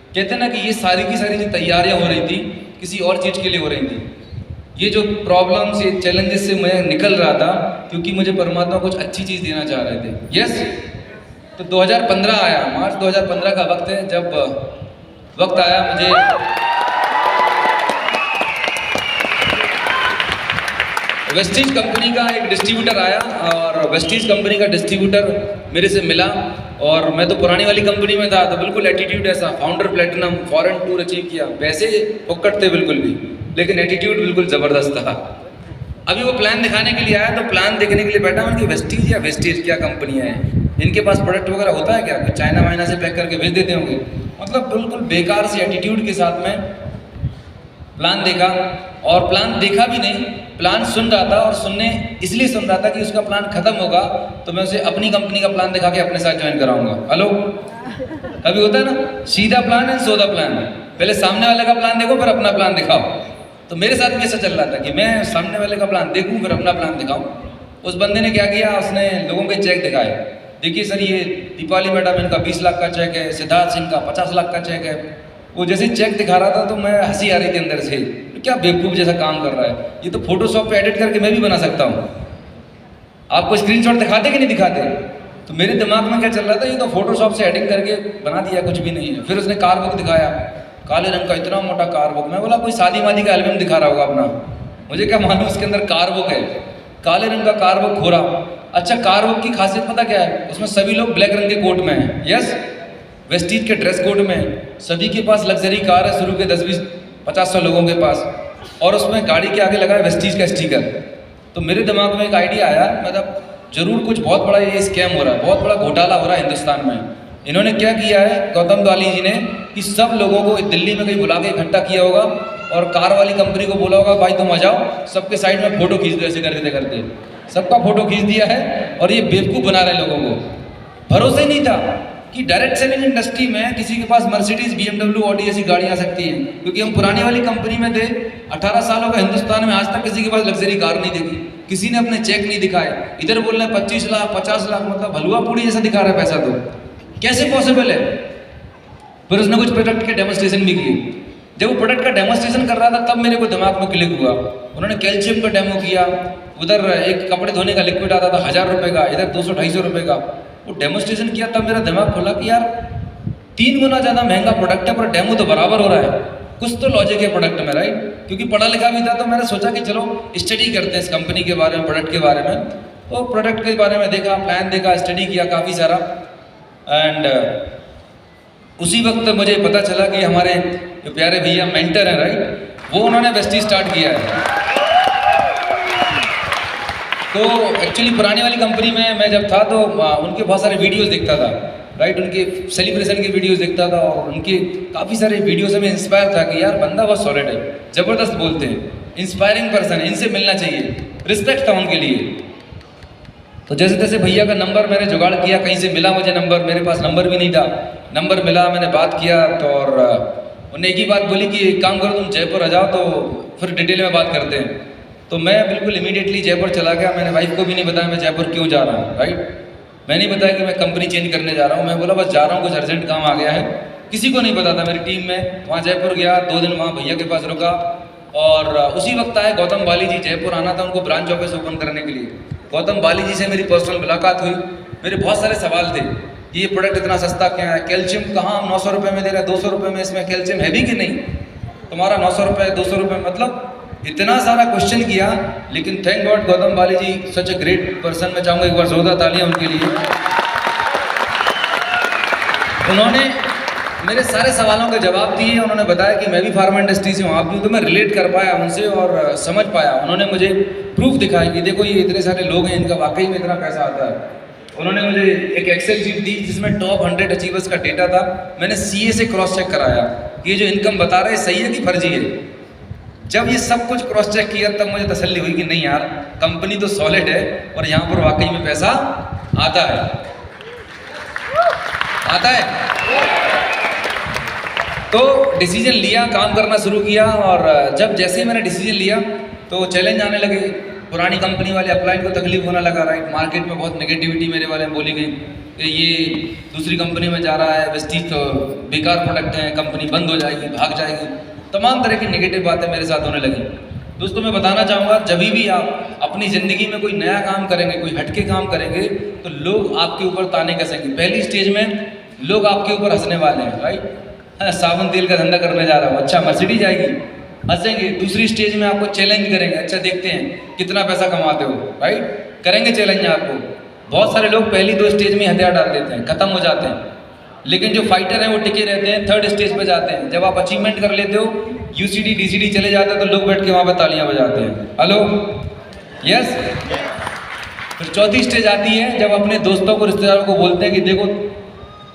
कहते हैं ना कि ये सारी की सारी जो तैयारियाँ हो रही थी किसी और चीज़ के लिए हो रही थी। ये जो प्रॉब्लम्स, ये चैलेंजेस से मैं निकल रहा था क्योंकि मुझे परमात्मा कुछ अच्छी चीज़ देना चाह रहे थे। यस, तो 2015 आया, मार्च 2015 का वक्त है, जब वक्त आया मुझे वेस्टीज कंपनी का एक डिस्ट्रीब्यूटर आया, और वेस्टीज कंपनी का डिस्ट्रीब्यूटर मेरे से मिला, और मैं तो पुरानी वाली कंपनी में था, तो बिल्कुल एटीट्यूड ऐसा, founder platinum, foreign tour achieve किया, पैसे फुक्कट थे बिल्कुल भी, लेकिन एटीट्यूड बिल्कुल ज़बरदस्त था। अभी वो प्लान दिखाने के लिए आया, तो प्लान देखने के लिए बैठा हूँ कि वेस्टीज या वेस्टीज क्या कंपनियाँ हैं, इनके पास प्रोडक्ट वगैरह होता है क्या, चाइना वाइना से पैक करके भेज देते होंगे। मतलब बिल्कुल बेकार से एटीट्यूड के साथ में प्लान देखा, और प्लान देखा भी नहीं, प्लान सुन रहा था, और सुनने इसलिए सुन रहा था कि उसका प्लान खत्म होगा तो मैं उसे अपनी कंपनी का प्लान दिखा के अपने साथ ज्वाइन कराऊंगा। हेलो, कभी होता है ना, सीधा प्लान है सौदा प्लान, पहले सामने वाले का प्लान देखो फिर अपना प्लान दिखाओ। तो मेरे साथ भी ऐसा चल रहा था कि मैं सामने वाले का प्लान देखूं फिर अपना प्लान दिखाऊं। उस बंदे ने क्या किया, उसने लोगों के चेक दिखाए, देखिए सर ये दीपाली मैडम इनका 20 लाख का चेक है, सिद्धार्थ सिंह का 50 लाख का चेक है, वो जैसे चेक दिखा रहा था तो मैं हंसी आ रही थी अंदर से, क्या बेवकूफ़ जैसा काम कर रहा है, ये तो फोटोशॉप पे एडिट करके मैं भी बना सकता हूँ। आपको स्क्रीनशॉट दिखाते कि नहीं दिखाते? तो मेरे दिमाग में क्या चल रहा था, ये तो फोटोशॉप से एडिट करके बना दिया, कुछ भी नहीं है। फिर उसने कार बुक दिखाया, काले रंग का इतना मोटा कार बुक। मैं बोला कोई शादी वादी का एल्बम दिखा रहा होगा अपना, मुझे क्या मालूम उसके अंदर कार बुक है। काले रंग का कार बुक खोरा। अच्छा, कार बुक की खासियत पता क्या है? उसमें सभी लोग ब्लैक रंग के कोट में हैं, यस, वेस्टीज के ड्रेस कोड में। सभी के पास लग्जरी कार है, शुरू के 10-20-50 लोगों के पास, और उसमें गाड़ी के आगे लगा है वेस्टीज का स्टिकर। तो मेरे दिमाग में एक आइडिया आया, मतलब जरूर कुछ बहुत बड़ा ये स्कैम हो रहा है, बहुत बड़ा घोटाला हो रहा है हिंदुस्तान में। इन्होंने क्या किया है गौतम वाली जी ने, कि सब लोगों को दिल्ली में कहीं बुला के इकट्ठा किया होगा और कार वाली कंपनी को बोला होगा भाई तुम आ जाओ, सबके साइड में फोटो खींच दो, ऐसे करते करते सबका फोटो खींच दिया है और ये बेवकूफ़ बना रहे लोगों को। भरोसा ही नहीं था कि डायरेक्ट सेलिंग इंडस्ट्री में किसी के पास मर्सिडीज, BMW, ऑडी ऐसी गाड़ी आ सकती है, क्योंकि हम पुरानी वाली कंपनी में थे। 18 सालों का हिंदुस्तान में आज तक किसी के पास लग्जरी कार नहीं देखी, किसी ने अपने चेक नहीं दिखाए। इधर बोल रहे हैं 25 लाख 50 लाख, मतलब हलवा पूड़ी जैसा दिखा रहा है पैसा, तो कैसे पॉसिबल है? फिर उसने कुछ प्रोडक्ट के डेमोस्ट्रेशन भी किए। जब वो प्रोडक्ट का डेमोस्ट्रेशन कर रहा था तब मेरे को दिमाग में क्लिक हुआ। उन्होंने कैल्शियम का डेमो किया, उधर एक कपड़े धोने का लिक्विड आता था 1000 रुपये का, इधर 200-250 रुपये का। वो डेमोस्ट्रेशन किया तब मेरा दिमाग खुला कि यार 3 गुना ज़्यादा महंगा प्रोडक्ट है पर डेमो तो बराबर हो रहा है, कुछ तो लॉजिक है प्रोडक्ट में, राइट? क्योंकि पढ़ा लिखा भी था तो मैंने सोचा कि चलो स्टडी करते हैं इस कंपनी के बारे में, प्रोडक्ट के बारे में। तो प्रोडक्ट के बारे में देखा, प्लान देखा, स्टडी किया काफ़ी सारा, एंड उसी वक्त मुझे पता चला कि हमारे जो प्यारे भैया मेंटर हैं, राइट, वो उन्होंने वेस्टीज स्टार्ट किया है। तो एक्चुअली पुरानी वाली कंपनी में मैं जब था तो उनके बहुत सारे वीडियोस देखता था, राइट, उनके सेलिब्रेशन के वीडियोस देखता था और उनके काफ़ी सारे वीडियो से मैं इंस्पायर था कि यार बंदा बहुत सॉलिड है, ज़बरदस्त बोलते हैं, इंस्पायरिंग पर्सन है, इनसे मिलना चाहिए, रिस्पेक्ट था उनके लिए। तो जैसे जैसे भैया का नंबर मैंने जुगाड़ किया, कहीं से मिला मुझे नंबर, मेरे पास नंबर भी नहीं था, नंबर मिला, मैंने बात किया तो और उन्होंने एक ही बात बोली कि एक काम करो तुम जयपुर आ जाओ तो फिर डिटेल में बात करते हैं। तो मैं बिल्कुल इमीडिएटली जयपुर चला गया। मैंने वाइफ को भी नहीं बताया मैं जयपुर क्यों जा रहा हूँ, राइट, मैंने नहीं बताया कि मैं कंपनी चेंज करने जा रहा हूँ। मैं बोला बस जा रहा हूँ, कुछ अर्जेंट काम आ गया है, किसी को नहीं पता था मेरी टीम में। वहाँ जयपुर गया, 2 दिन वहाँ भैया के पास रुका और उसी वक्त आए गौतम वाली जी, जयपुर आना था उनको ब्रांच ऑफिस ओपन करने के लिए। गौतम वाली जी से मेरी पर्सनल मुलाकात हुई, मेरे बहुत सारे सवाल थे, ये प्रोडक्ट इतना सस्ता क्या है, कैल्शियम कहाँ हम 900 रुपये में दे रहे हैं, 200 रुपये में इसमें कैल्शियम है भी कि नहीं, तुम्हारा 900 रुपये 200 रुपये, मतलब इतना सारा क्वेश्चन किया। लेकिन थैंक गॉड गौतम वाली जी सच ए ग्रेट पर्सन, मैं चाहूँगा एक बार जोरदार तालियां उनके लिए। उन्होंने मेरे सारे सवालों के जवाब दिए, उन्होंने बताया कि मैं भी फार्मा इंडस्ट्री से हूँ, आप भी, तो मैं रिलेट कर पाया उनसे और समझ पाया। उन्होंने मुझे प्रूफ दिखाया कि देखो ये इतने सारे लोग हैं, इनका वाकई में इतना पैसा आता है। उन्होंने मुझे एक एक्सेल शीट दी जिसमें टॉप 100 अचीवर्स का डेटा था। मैंने CA से क्रॉस चेक कराया कि ये जो इनकम बता रहे हैं सही है कि फर्जी है। जब ये सब कुछ क्रॉस चेक किया तब मुझे तसल्ली हुई कि नहीं यार, कंपनी तो सॉलिड है और यहाँ पर वाकई में पैसा आता है, आता है। तो डिसीजन लिया, काम करना शुरू किया और जब जैसे ही मैंने डिसीजन लिया तो चैलेंज आने लगे। पुरानी कंपनी वाले अपलाइन को तकलीफ होने लगा, राइट, मार्केट में बहुत नेगेटिविटी मेरे बारे में बोली गई कि ये दूसरी कंपनी में जा रहा है, वेस्टीज तो बेकार प्रोडक्ट है, कंपनी बंद हो जाएगी, भाग जाएगी, तमाम तरह की नेगेटिव बातें मेरे साथ होने लगी। दोस्तों मैं बताना चाहूँगा, जब भी आप अपनी ज़िंदगी में कोई नया काम करेंगे, कोई हटके काम करेंगे तो लोग आपके ऊपर ताने कसेंगे। पहली स्टेज में लोग आपके ऊपर हंसने वाले हैं, राइट, साबुन तेल का धंधा करने जा रहा हूँ, अच्छा मर्सिडीज आएगी, हंसेंगे। दूसरी स्टेज में आपको चैलेंज करेंगे, अच्छा देखते हैं कितना पैसा कमाते हो, राइट, करेंगे चैलेंज आपको। बहुत सारे लोग पहली 2 स्टेज में हथियार डाल देते हैं, खत्म हो जाते हैं, लेकिन जो फाइटर हैं वो टिके रहते हैं, 3rd स्टेज पे जाते हैं। जब आप अचीवमेंट कर लेते हो, UCD DCD चले जाते हैं तो लोग बैठ के वहाँ पे तालियां बजाते हैं, हेलो, यस। फिर 4थी स्टेज आती है जब अपने दोस्तों को, रिश्तेदारों को बोलते हैं कि देखो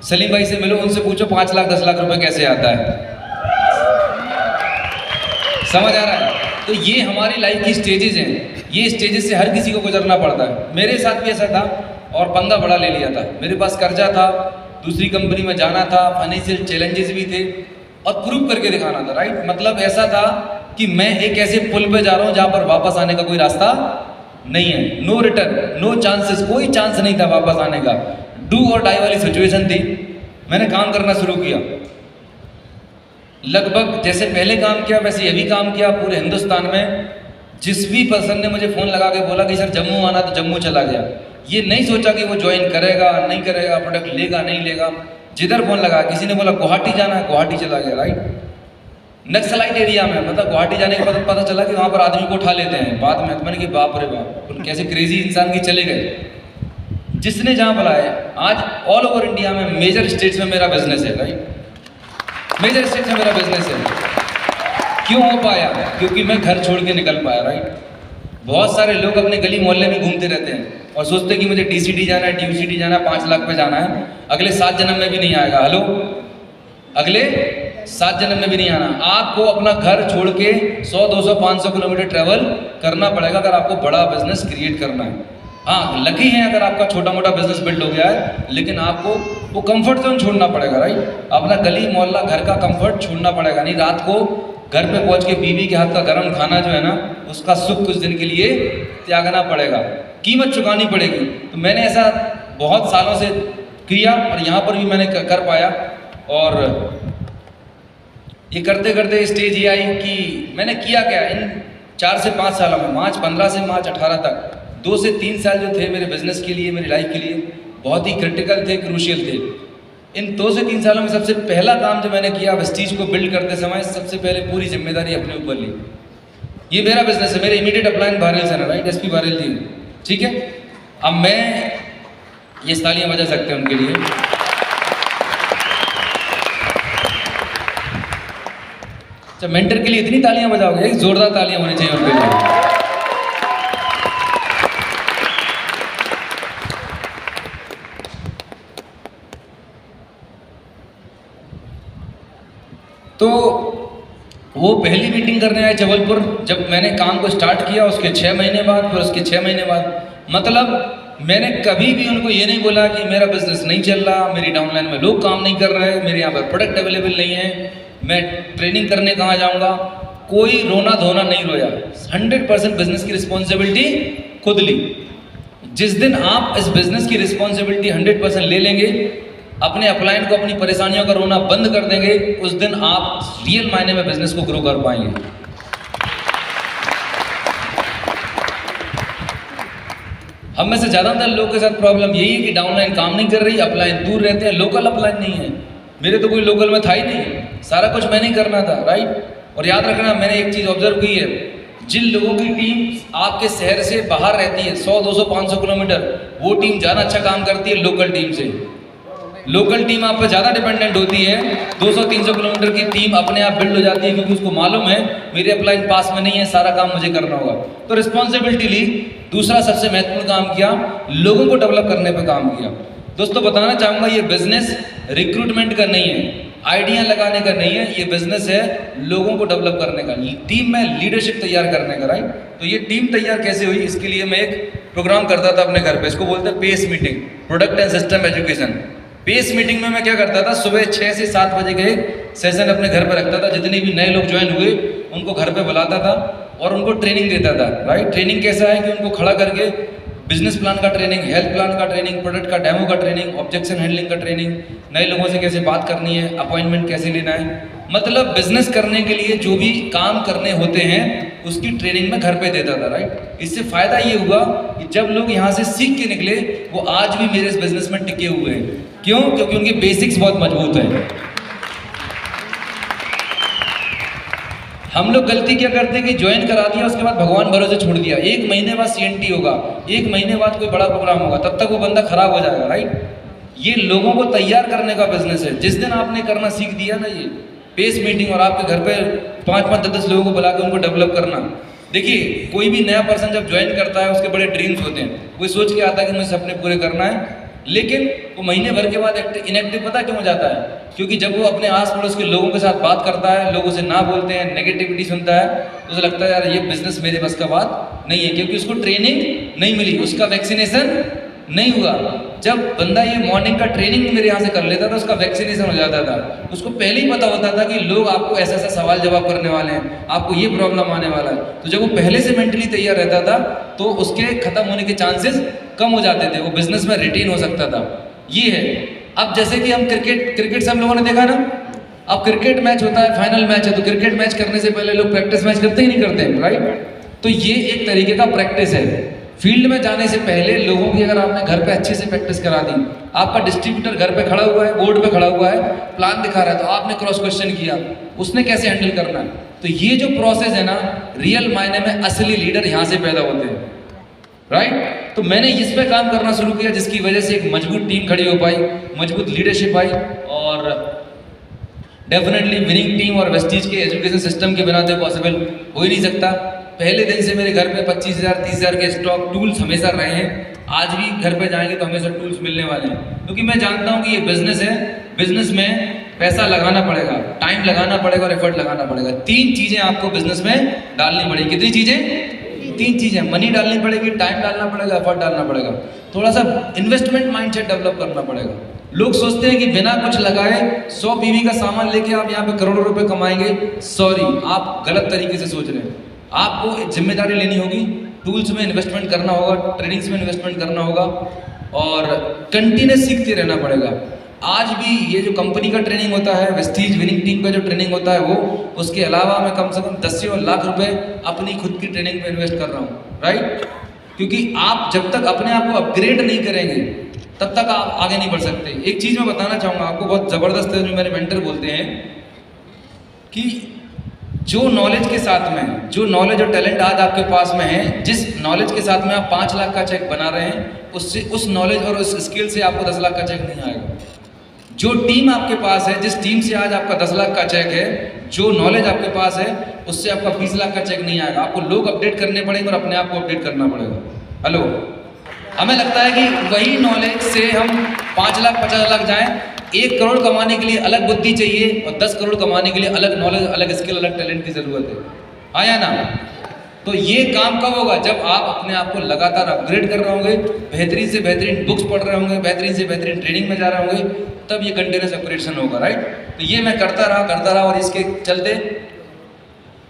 सलीम भाई से मिलो, उनसे पूछो 5 लाख 10 लाख रुपए कैसे आता है। समझ आ रहा है? तो ये हमारी लाइफ की स्टेजेस हैं, ये स्टेजेस से हर किसी को गुजरना पड़ता है। मेरे साथ भी ऐसा था और पंगा बड़ा ले लिया था। मेरे पास कर्जा था, दूसरी कंपनी में जाना था, फाइनेंशियल चैलेंजेस भी थे और प्रूव करके दिखाना था, राइट। मतलब ऐसा था कि मैं एक ऐसे पुल पे जा रहा हूँ जहाँ पर वापस आने का कोई रास्ता नहीं है, नो रिटर्न, नो चांसेस, कोई चांस नहीं था वापस आने का। डू और डाई वाली सिचुएशन थी। मैंने काम करना शुरू किया। लगभग जैसे पहले काम किया वैसे ये भी काम किया पूरे हिंदुस्तान में। जिस भी पर्सन ने मुझे फ़ोन लगा के बोला कि सर जम्मू आना, तो जम्मू चला गया। ये नहीं सोचा कि वो ज्वाइन करेगा नहीं करेगा, प्रोडक्ट लेगा नहीं लेगा। जिधर फ़ोन लगा, किसी ने बोला गुवाहाटी जाना है, गुवाहाटी चला गया, राइट। नक्सलाइट एरिया में, मतलब गुवाहाटी जाने के बाद पता चला कि वहाँ पर आदमी को उठा लेते हैं। बाद में मैंने कि बाप रे बाप, कैसे क्रेजी इंसान की चले गए। जिसने जहाँ बुलाया, आज ऑल ओवर इंडिया में मेजर स्टेट्स में मेरा बिजनेस है, राइट। मेजर स्टेट्स में मेरा बिजनेस है। क्यों हो पाया? क्योंकि मैं घर छोड़ के निकल पाया, राइट। बहुत सारे लोग अपने गली मोहल्ले में घूमते रहते हैं और सोचते हैं कि मुझे DCT जाना है, DUCT जाना है, 5 लाख पे जाना है, अगले 7 जन्म में भी नहीं आएगा। हेलो, अगले 7 जन्म में भी नहीं आना। आपको अपना घर छोड़ के 100, 200, 500 किलोमीटर ट्रैवल करना पड़ेगा अगर आपको बड़ा बिजनेस क्रिएट करना है। हाँ, लकी है अगर आपका छोटा मोटा बिजनेस बिल्ड हो गया है, लेकिन आपको वो कंफर्ट जोन छोड़ना पड़ेगा, राइट। अपना गली मोहल्ला घर का कंफर्ट छोड़ना पड़ेगा। नहीं, रात को घर पे पहुंच के बीवी के हाथ का गर्म खाना जो है ना, उसका सुख कुछ दिन के लिए त्यागना पड़ेगा, कीमत चुकानी पड़ेगी। तो मैंने ऐसा बहुत सालों से किया और यहाँ पर भी मैंने कर पाया। और ये करते करते स्टेज ये आई कि मैंने किया क्या इन 4 से 5 सालों में, मार्च 15 से मार्च 18 तक 2 से 3 साल जो थे मेरे बिजनेस के लिए, मेरी लाइफ के लिए बहुत ही क्रिटिकल थे, क्रूशियल थे। इन 2 से 3 सालों में सबसे पहला काम जो मैंने किया, वेस्टीज को बिल्ड करते समय सबसे पहले पूरी जिम्मेदारी अपने ऊपर ली। ये मेरा बिजनेस है, मेरे immediate upline Barel sir, right, SP Barel ji, ठीक है। अब मैं ये तालियां बजा सकते हैं उनके लिए। अच्छा, मेंटर के लिए इतनी तालियां बजाओगे? एक जोरदार तालियां होनी चाहिए उनके लिए। तो वो पहली मीटिंग करने आए जबलपुर। जब मैंने काम को स्टार्ट किया उसके 6 महीने बाद, फिर उसके 6 महीने बाद, मतलब मैंने कभी भी उनको ये नहीं बोला कि मेरा बिजनेस नहीं चल रहा, मेरी डाउनलाइन में लोग काम नहीं कर रहे हैं, मेरे यहाँ पर प्रोडक्ट अवेलेबल नहीं है, मैं ट्रेनिंग करने कहाँ जाऊँगा। कोई रोना धोना नहीं रोया। 100% बिजनेस की रिस्पॉन्सिबिलिटी खुद ली। जिस दिन आप इस बिजनेस की रिस्पॉन्सिबिलिटी 100% ले लेंगे, अपने अपलाइन को, अपनी परेशानियों का रोना बंद कर देंगे, उस दिन आप रियल मायने में बिजनेस को ग्रो कर पाएंगे। हम में से ज़्यादातर लोगों के साथ प्रॉब्लम यही है कि डाउनलाइन काम नहीं कर रही, अपलाइन दूर रहते हैं, लोकल अपलाइन नहीं है। मेरे तो कोई लोकल में था ही नहीं, सारा कुछ मैंने ही करना था, राइट। और याद रखना, मैंने एक चीज़ ऑब्जर्व की है, जिन लोगों की टीम आपके शहर से बाहर रहती है 100, 200, 500 किलोमीटर, वो टीम ज़्यादा अच्छा काम करती है लोकल टीम से। लोकल टीम आप पर ज़्यादा डिपेंडेंट होती है। 200-300 किलोमीटर की टीम अपने आप बिल्ड हो जाती है, क्योंकि उसको मालूम है मेरे अपलाइन पास में नहीं है, सारा काम मुझे करना होगा। तो रिस्पॉन्सिबिलिटी ली। दूसरा सबसे महत्वपूर्ण काम किया, लोगों को डेवलप करने पर काम किया। दोस्तों, बताना चाहूँगा, ये बिजनेस रिक्रूटमेंट का नहीं है, आइडिया लगाने का नहीं है, ये बिजनेस है लोगों को डेवलप करने का, टीम में लीडरशिप तैयार करने का, राइट। तो ये टीम तैयार कैसे हुई, इसके लिए मैं एक प्रोग्राम करता था अपने घर पे, इसको बोलते हैं pace meeting, product and system education. Pace meeting में मैं क्या करता था, सुबह 6 से 7 बजे के सेशन अपने घर पर रखता था। जितने भी नए लोग ज्वाइन हुए उनको घर पे बुलाता था और उनको ट्रेनिंग देता था, राइट। ट्रेनिंग कैसा है कि उनको खड़ा करके बिजनेस प्लान का ट्रेनिंग, हेल्थ प्लान का ट्रेनिंग, प्रोडक्ट का डेमो का ट्रेनिंग, ऑब्जेक्शन हैंडलिंग का ट्रेनिंग, नए लोगों से कैसे बात करनी है, अपॉइंटमेंट कैसे लेना है, मतलब बिजनेस करने के लिए जो भी काम करने होते हैं उसकी ट्रेनिंग में घर पे देता था, राइट। इससे फायदा ये हुआ कि जब लोग यहाँ से सीख के निकले, वो आज भी मेरे इस बिजनेस में टिके हुए हैं। क्यों? क्योंकि उनके बेसिक्स बहुत मजबूत हैं। हम लोग गलती क्या करते हैं कि ज्वाइन करा दिया, उसके बाद भगवान भरोसे छोड़ दिया। 1 महीने बाद CNT होगा, 1 महीने बाद कोई बड़ा प्रोग्राम होगा, तब तक वो बंदा खराब हो जाएगा, राइट। ये लोगों को तैयार करने का बिजनेस है। जिस दिन आपने करना सीख दिया ना, ये पेस मीटिंग, और आपके घर पे 5-5, 10-10 लोगों को बुला के उनको डेवलप करना। देखिए, कोई भी नया पर्सन जब ज्वाइन करता है उसके बड़े ड्रीम्स होते हैं, वो सोच के आता है कि मुझे सपने पूरे करना है, लेकिन वो महीने भर के बाद इनएक्टिव पता क्यों हो जाता है? क्योंकि जब वो अपने आस पड़ोस के लोगों के साथ बात करता है, लोगों से ना बोलते हैं, नेगेटिविटी सुनता है, तो उसे लगता है यार ये बिजनेस मेरे बस का बात नहीं है, क्योंकि उसको ट्रेनिंग नहीं मिली, उसका वैक्सीनेशन नहीं हुआ। जब बंदा ये मॉर्निंग का ट्रेनिंग मेरे यहाँ से कर लेता था, उसका वैक्सीनेशन हो जाता था। उसको पहले ही पता होता था कि लोग आपको ऐसा ऐसा सवाल जवाब करने वाले हैं, आपको ये प्रॉब्लम आने वाला है। तो जब वो पहले से मेंटली तैयार रहता था तो उसके खत्म होने के चांसेस कम हो जाते थे, वो बिजनेस में रिटेन हो सकता था। ये है। अब जैसे कि हम क्रिकेट सब लोगों ने देखा ना, अब क्रिकेट मैच होता है, फाइनल मैच है, तो क्रिकेट मैच करने से पहले लोग प्रैक्टिस मैच करते ही नहीं करते हैं, राइट? तो ये एक तरीके का प्रैक्टिस है। फील्ड में जाने से पहले लोगों की अगर आपने घर पे अच्छे से प्रैक्टिस करा दी, आपका डिस्ट्रीब्यूटर घर पे खड़ा हुआ है, बोर्ड पे खड़ा हुआ है, प्लान दिखा रहा है, तो आपने क्रॉस क्वेश्चन किया, उसने कैसे हैंडल करना है। तो ये जो प्रोसेस है ना, रियल मायने में असली लीडर यहाँ से पैदा होते हैं, राइट? तो मैंने इस पे काम करना शुरू किया, जिसकी वजह से एक मजबूत टीम खड़ी हो पाई, मजबूत लीडरशिप आई, और डेफिनेटली विनिंग टीम और वेस्टीज के एजुकेशन सिस्टम के बिना तो पॉसिबल हो ही नहीं सकता। पहले दिन से मेरे घर पे 25,000 30,000 के स्टॉक टूल्स हमेशा रहे हैं। आज भी घर पे जाएंगे तो हमेशा टूल्स मिलने वाले हैं, क्योंकि मैं जानता हूँ कि ये बिजनेस है, बिजनेस में पैसा लगाना पड़ेगा, टाइम लगाना पड़ेगा और एफर्ट लगाना पड़ेगा। 3 चीजें आपको बिजनेस में डालनी पड़ेगी। कितनी चीजें? 3 चीजें। मनी डालनी पड़ेगी, टाइम डालना पड़ेगा, एफर्ट डालना पड़ेगा, थोड़ा सा इन्वेस्टमेंट माइंडसेट डेवलप करना पड़ेगा। लोग सोचते हैं कि बिना कुछ लगाए 100 बीवी का सामान लेके आप यहाँ पे करोड़ों रुपए कमाएंगे। सॉरी, आप गलत तरीके से सोच रहे हैं। आपको एक जिम्मेदारी लेनी होगी, टूल्स में इन्वेस्टमेंट करना होगा, ट्रेनिंग्स में इन्वेस्टमेंट करना होगा, और कंटिन्यूस सीखते रहना पड़ेगा। आज भी ये जो कंपनी का ट्रेनिंग होता है, वेस्टीज विनिंग टीम का जो ट्रेनिंग होता है वो, उसके अलावा मैं कम से कम 10 लाख रुपए अपनी खुद की ट्रेनिंग में इन्वेस्ट कर रहा हूँ, राइट? क्योंकि आप जब तक अपने आप को अपग्रेड नहीं करेंगे तब तक आप आगे नहीं बढ़ सकते। एक चीज मैं बताना चाहूँगा आपको, बहुत ज़बरदस्त है, जो मेरे मेंटर बोलते हैं कि जो नॉलेज के साथ में, जो नॉलेज और टैलेंट आज आपके पास में है, जिस नॉलेज के साथ में आप 5 लाख का चेक बना रहे हैं, उससे, उस नॉलेज और उस स्किल से आपको 10 लाख का चेक नहीं आएगा। जो टीम आपके पास है, जिस टीम से आज आपका 10 लाख का चेक है, जो नॉलेज आपके पास है, उससे आपका 20 लाख का चेक नहीं आएगा। आपको लोग अपडेट करने पड़ेंगे और अपने आप को अपडेट करना पड़ेगा। हेलो, हमें लगता है कि वही नॉलेज से हम 5 लाख 50 लाख जाएं। 1 करोड़ कमाने के लिए अलग बुद्धि चाहिए, और 10 करोड़ कमाने के लिए अलग नॉलेज, अलग स्किल, अलग टैलेंट की जरूरत है। आया ना? तो ये काम कब होगा? जब आप अपने आप को लगातार अपग्रेड कर रहे होंगे, बेहतरीन से बेहतरीन बुक्स पढ़ रहे होंगे, बेहतरीन से बेहतरीन ट्रेनिंग में जा रहे होंगे, तब ये कंटिन्यूस अपग्रेडेशन होगा, राइट? तो ये मैं करता रहा, और इसके चलते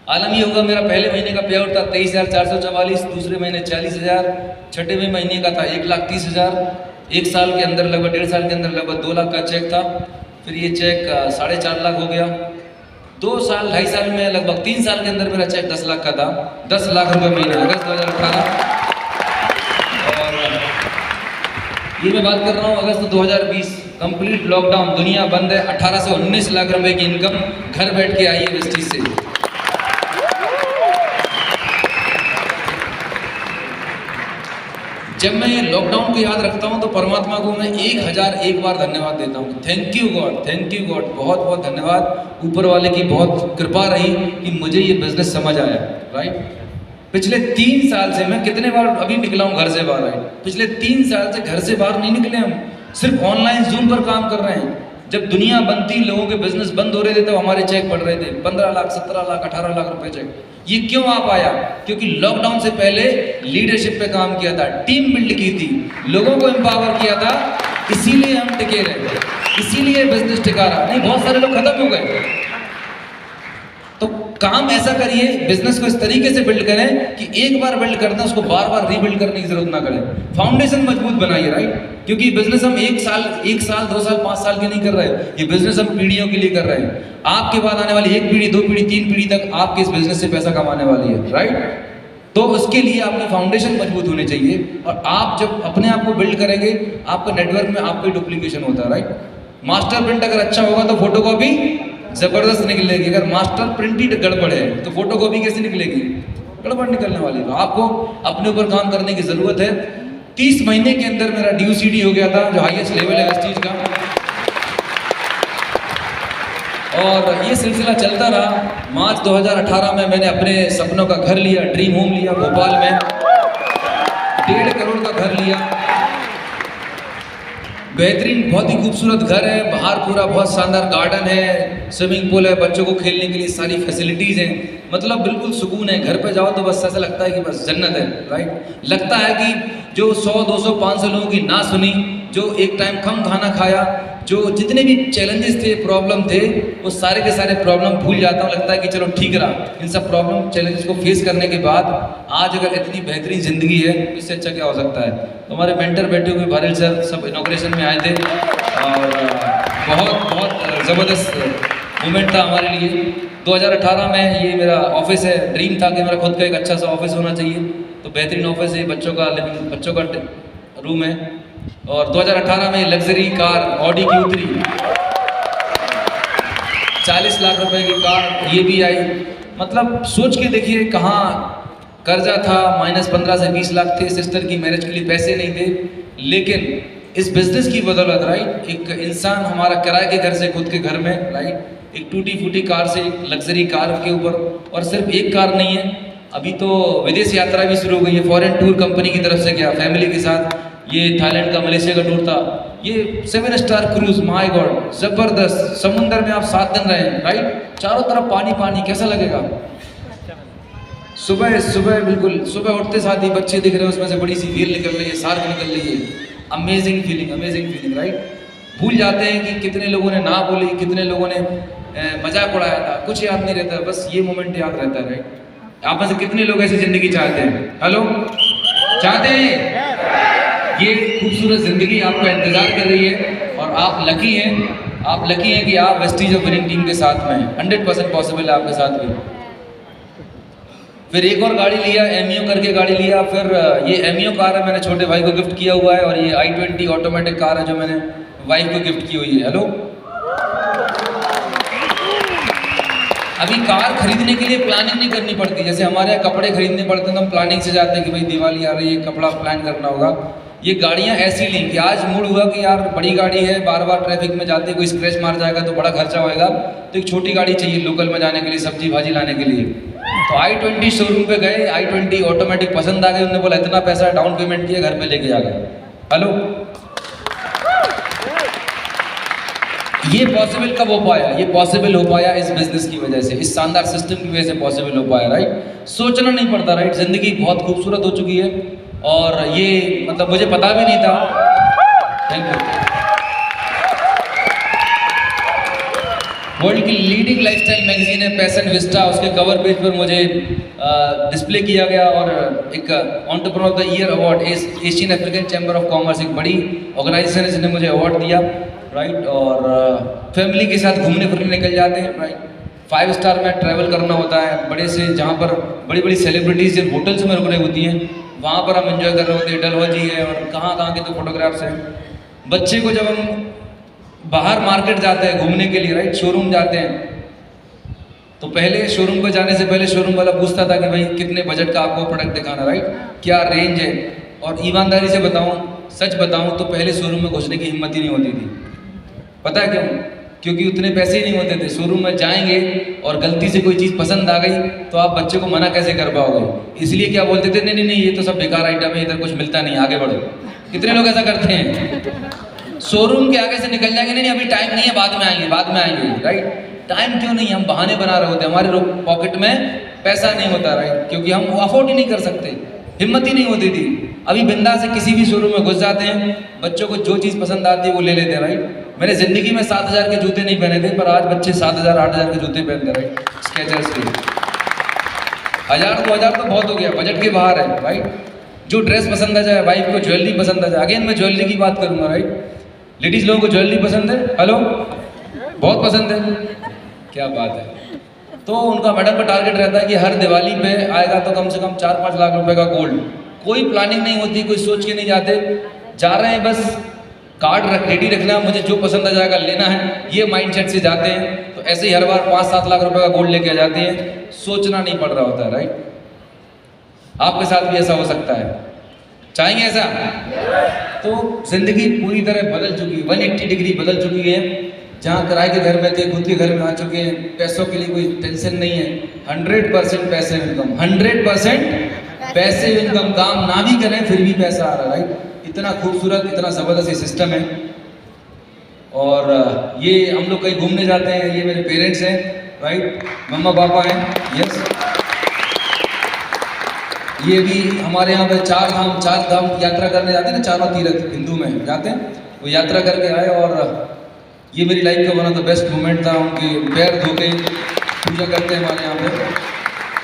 आलम ये होगा, मेरा पहले महीने का पे आउट था 23,444, दूसरे महीने 40,000, छठे महीने का था 1,30,000, 1 साल के अंदर लगभग 1.5 साल के अंदर लगभग 2 लाख का चेक था। फिर ये चेक 4.5 लाख हो गया। 2 साल 2.5 साल में, लगभग 3 साल के अंदर मेरा चेक 10 लाख का था। 10 लाख रुपए महीने, अगस्त 2018। और ये मैं बात कर रहा हूँ अगस्त 2020, कंप्लीट लॉकडाउन, दुनिया बंद है, 18 से 19 लाख रुपए की इनकम घर बैठ के आई है इस चीज से। जब मैं ये लॉकडाउन को याद रखता हूँ तो परमात्मा को मैं 1001 बार धन्यवाद देता हूँ। Thank you God, thank you God, बहुत बहुत धन्यवाद। ऊपर वाले की बहुत कृपा रही कि मुझे ये बिजनेस समझ आया, राइट? पिछले 3 साल से मैं कितने बार अभी निकला हूँ घर से बाहर, राइट? पिछले 3 साल से घर से बाहर नहीं निकले हम, सिर्फ ऑनलाइन जूम पर काम कर रहे हैं। जब दुनिया बंद थी, लोगों के बिजनेस बंद हो रहे थे, तो हमारे चेक बढ़ रहे थे 15 लाख, 17 लाख, 18 लाख रुपए चेक। ये क्यों आ पाया? क्योंकि लॉकडाउन से पहले लीडरशिप पे काम किया था, टीम बिल्ड की थी, लोगों को एम्पावर किया था, इसीलिए हम टिके रहे, इसीलिए बिजनेस टिका रहा। नहीं, बहुत सारे लोग खत्म हो गए। तो काम ऐसा करिए, बिजनेस को इस तरीके से बिल्ड करें कि एक बार बिल्ड करते हैं, उसको बार बार रीबिल्ड करने की जरूरत ना करें। फाउंडेशन मजबूत बनाइए, राइट? क्योंकि बिजनेस हम 1 साल, 2 साल, 5 साल के नहीं कर रहे, ये बिजनेस हम पीढ़ियों के लिए कर रहे हैं। आपके बाद आने वाली 1 पीढ़ी, 2 पीढ़ी, 3 पीढ़ी तक आपके इस बिजनेस से पैसा कमाने वाली है, राइट? तो उसके लिए आपकी फाउंडेशन मजबूत होनी चाहिए, और आप जब अपने आप को बिल्ड करेंगे, आपका नेटवर्क में आपका डुप्लीकेशन होता है, राइट? मास्टर प्रिंट अगर अच्छा होगा तो फोटो कॉपी जबरदस्त निकलेगी। अगर मास्टर प्रिंट ही गड़बड़ है तो फोटो कॉपी कैसे निकलेगी? गड़बड़ निकलने वाली है। तो आपको अपने ऊपर काम करने की जरूरत है। 30 महीने के अंदर मेरा ड्यूसीडी हो गया था, जो हाईएस्ट लेवल है वेस्टीज का, और ये सिलसिला चलता रहा। मार्च 2018 में मैंने अपने सपनों का घर लिया, ड्रीम होम लिया भोपाल में, 1.5 करोड़ का घर लिया। बेहतरीन, बहुत ही खूबसूरत घर है, बाहर पूरा बहुत शानदार गार्डन है, स्विमिंग पूल है, बच्चों को खेलने के लिए सारी फैसिलिटीज़ हैं, मतलब बिल्कुल सुकून है। घर पे जाओ तो बस ऐसा लगता है कि बस जन्नत है, राइट? लगता है कि जो 100, 200, 500 लोगों की ना सुनी, जो एक टाइम कम खाना खाया, जो जितने भी चैलेंजेस थे, प्रॉब्लम थे, वो सारे के सारे प्रॉब्लम भूल जाता हूँ। लगता है कि चलो ठीक रहा। इन सब प्रॉब्लम चैलेंजेस को फेस करने के बाद आज अगर इतनी बेहतरीन ज़िंदगी है, इससे अच्छा क्या हो सकता है? तो हमारे मेंटर बैठे हुए भारिल सर सब इनॉग्रेशन में आए थे, और बहुत बहुत ज़बरदस्त मोमेंट था हमारे लिए। 2018 में ये मेरा ऑफिस है, ड्रीम था कि मेरा खुद का एक अच्छा सा ऑफिस होना चाहिए, तो बेहतरीन ऑफिस है, बच्चों का लिविंग, बच्चों का रूम है। और 2018 में लग्जरी कार ऑडी की उतरी, 40 लाख रुपए की कार ये भी आई। मतलब सोच के देखिए कहाँ कर्जा था, -15 से 20 लाख थे, सिस्टर की मैरिज के लिए पैसे नहीं थे, लेकिन इस बिजनेस की बदौलत राइट एक इंसान हमारा किराए के घर से खुद के घर में राइट एक टूटी फूटी कार से एक लग्जरी कार के ऊपर, और सिर्फ एक कार नहीं है, अभी तो विदेश यात्रा भी शुरू हो गई है, फॉरेन टूर कंपनी की तरफ से गया फैमिली के साथ, ये थाईलैंड का मलेशिया का टूर था, ये 7 स्टार क्रूज, माय गॉड जबरदस्त, समुंदर में आप 7 दिन रहे राइट, चारों तरफ पानी पानी, कैसा लगेगा? सुबह सुबह बिल्कुल सुबह उठते साथ ही बच्चे दिख रहे हैं, उसमें से बड़ी सी व्हेल निकल रही है, शार्क निकल रही है, अमेजिंग फीलिंग राइट। भूल जाते हैं कि कितने लोगों ने ना बोली, कितने लोगों ने मजाक उड़ाया था, कुछ याद नहीं रहता, बस ये मोमेंट याद रहता है राइट। आप में से कितने लोग ऐसी जिंदगी चाहते हैं? हेलो, चाहते हैं? ये खूबसूरत जिंदगी आपका इंतजार कर रही है और आप लकी हैं कि आप वेस्टीज ऑफ विनिंग टीम के साथ में हैं। 100% पॉसिबल है आपके साथ भी। फिर एक और गाड़ी लिया, एमियो करके गाड़ी लिया, फिर ये एमियो कार है, मैंने छोटे भाई को गिफ्ट किया हुआ है, और ये i20 ऑटोमेटिक कार है जो मैंने वाइफ को गिफ्ट की हुई है। हेलो, अभी कार खरीदने के लिए प्लानिंग नहीं करनी पड़ती, जैसे हमारे यहाँ कपड़े खरीदने पड़ते हैं तो हम प्लानिंग से जाते हैं कि भाई दिवाली आ रही है, कपड़ा प्लान करना होगा। ये गाड़ियाँ ऐसी ली कि आज मूड हुआ कि यार बड़ी गाड़ी है, बार बार ट्रैफिक में जाते कोई स्क्रैच मार जाएगा तो बड़ा खर्चा होएगा, तो एक छोटी गाड़ी चाहिए लोकल में जाने के लिए, सब्जी भाजी लाने के लिए। तो i20 शोरूम पे गए, i20 ऑटोमेटिक पसंद आ गई, उन्होंने बोला इतना पैसा डाउन पेमेंट किया, घर पे लेके आ गए। हेलो, ये पॉसिबल कब हो पाया? ये पॉसिबल हो पाया इस बिजनेस की वजह से, इस शानदार सिस्टम की वजह से पॉसिबल हो पाया राइट। सोचना नहीं पड़ता राइट, जिंदगी बहुत खूबसूरत हो चुकी है, और ये मतलब मुझे पता भी नहीं था। Thank you. वर्ल्ड की लीडिंग लाइफस्टाइल मैगजीन है पैशन विस्टा, उसके कवर पेज पर मुझे डिस्प्ले किया गया, और एक entrepreneur of the year award Asian African chamber of commerce, एक बड़ी ऑर्गेनाइजेशन है जिसने मुझे अवार्ड दिया राइट। और फैमिली के साथ घूमने फिरने निकल जाते हैं राइट। 5 स्टार में ट्रैवल करना होता है, बड़े से जहाँ पर बड़ी बड़ी सेलिब्रिटीज़ जिन होटल्स में रुक रही होती हैं वहाँ पर हम एंजॉय कर रहे होते हैं, डलहौजी है और कहाँ के तो फोटोग्राफ्स हैं। बच्चे को जब हम बाहर मार्केट जाते हैं घूमने के लिए राइट, शोरूम जाते हैं, तो पहले शोरूम पर जाने से पहले शोरूम वाला पूछता था कि भाई कितने बजट का आपको प्रोडक्ट दिखाना राइट, क्या रेंज है। और ईमानदारी से बताऊं, सच बताऊं तो पहले शोरूम में घुसने की हिम्मत ही नहीं होती थी। पता है क्यों? क्योंकि उतने पैसे ही नहीं होते थे। शोरूम में जाएंगे और गलती से कोई चीज़ पसंद आ गई तो आप बच्चे को मना कैसे कर पाओगे, इसलिए क्या बोलते थे, नहीं नहीं नहीं ये तो सब बेकार आइटम है, इधर कुछ मिलता नहीं, आगे बढ़ो। कितने लोग ऐसा करते हैं? शोरूम के आगे से निकल जाएंगे, नहीं अभी टाइम नहीं है, बाद में आएंगे राइट। टाइम क्यों नहीं, हम बहाने बना रहे होते, हमारे पॉकेट में पैसा नहीं होता राइट, क्योंकि हम अफोर्ड ही नहीं कर सकते, हिम्मत ही नहीं होती थी। अभी बिंदा से किसी भी शोरूम में घुस जाते हैं, बच्चों को जो चीज़ पसंद आती है वो ले लेते हैं राइट। मैंने ज़िंदगी में 7,000 के जूते नहीं पहने थे, पर आज बच्चे 7,000 8,000 के जूते पहनते हैं राइट, स्केचर्स के। 1,000 तो बहुत हो गया, बजट के बाहर है राइट। जो ड्रेस पसंद आ जाए, वाइफ को ज्वेलरी पसंद आ जाए, अगेन मैं ज्वेलरी की बात करूँगा राइट। लेडीज़ लोगों को ज्वेलरी पसंद है, हेलो, बहुत पसंद है, क्या बात है। तो उनका मैडम का टारगेट रहता है कि हर दिवाली पे आएगा तो कम से कम 4-5 लाख रुपए का गोल्ड। कोई प्लानिंग नहीं होती, कोई सोच के नहीं जाते, जा रहे हैं बस कार्ड रेडी रखना, मुझे जो पसंद आ जाएगा लेना है, ये माइंडसेट से जाते हैं। तो ऐसे ही हर बार 5-7 लाख रुपए का गोल्ड लेके आ जाते हैं, सोचना नहीं पड़ रहा होता है राइट। आपके साथ भी ऐसा हो सकता है, चाहेंगे ऐसा? तो जिंदगी पूरी तरह बदल चुकी है, 180 डिग्री बदल चुकी है। जहाँ किराए के घर में थे, खुद के घर में आ चुके हैं, पैसों के लिए कोई टेंशन नहीं है। 100% पैसे इनकम, 100% पैसे इनकम, काम ना भी करें फिर भी पैसा आ रहा है राइट। इतना खूबसूरत, इतना ज़बरदस्त ये सिस्टम है। और ये हम लोग कहीं घूमने जाते हैं, ये मेरे पेरेंट्स हैं राइट, मम्मा पापा हैं, यस। ये भी हमारे यहाँ पे 4 धाम यात्रा करने जाते हैं ना, चारों तीर्थ हिंदू में जाते हैं, वो यात्रा करके आए। और ये मेरी लाइफ का one of the best moment था, उनके पैर धो के पूजा करते हैं हमारे यहाँ पे।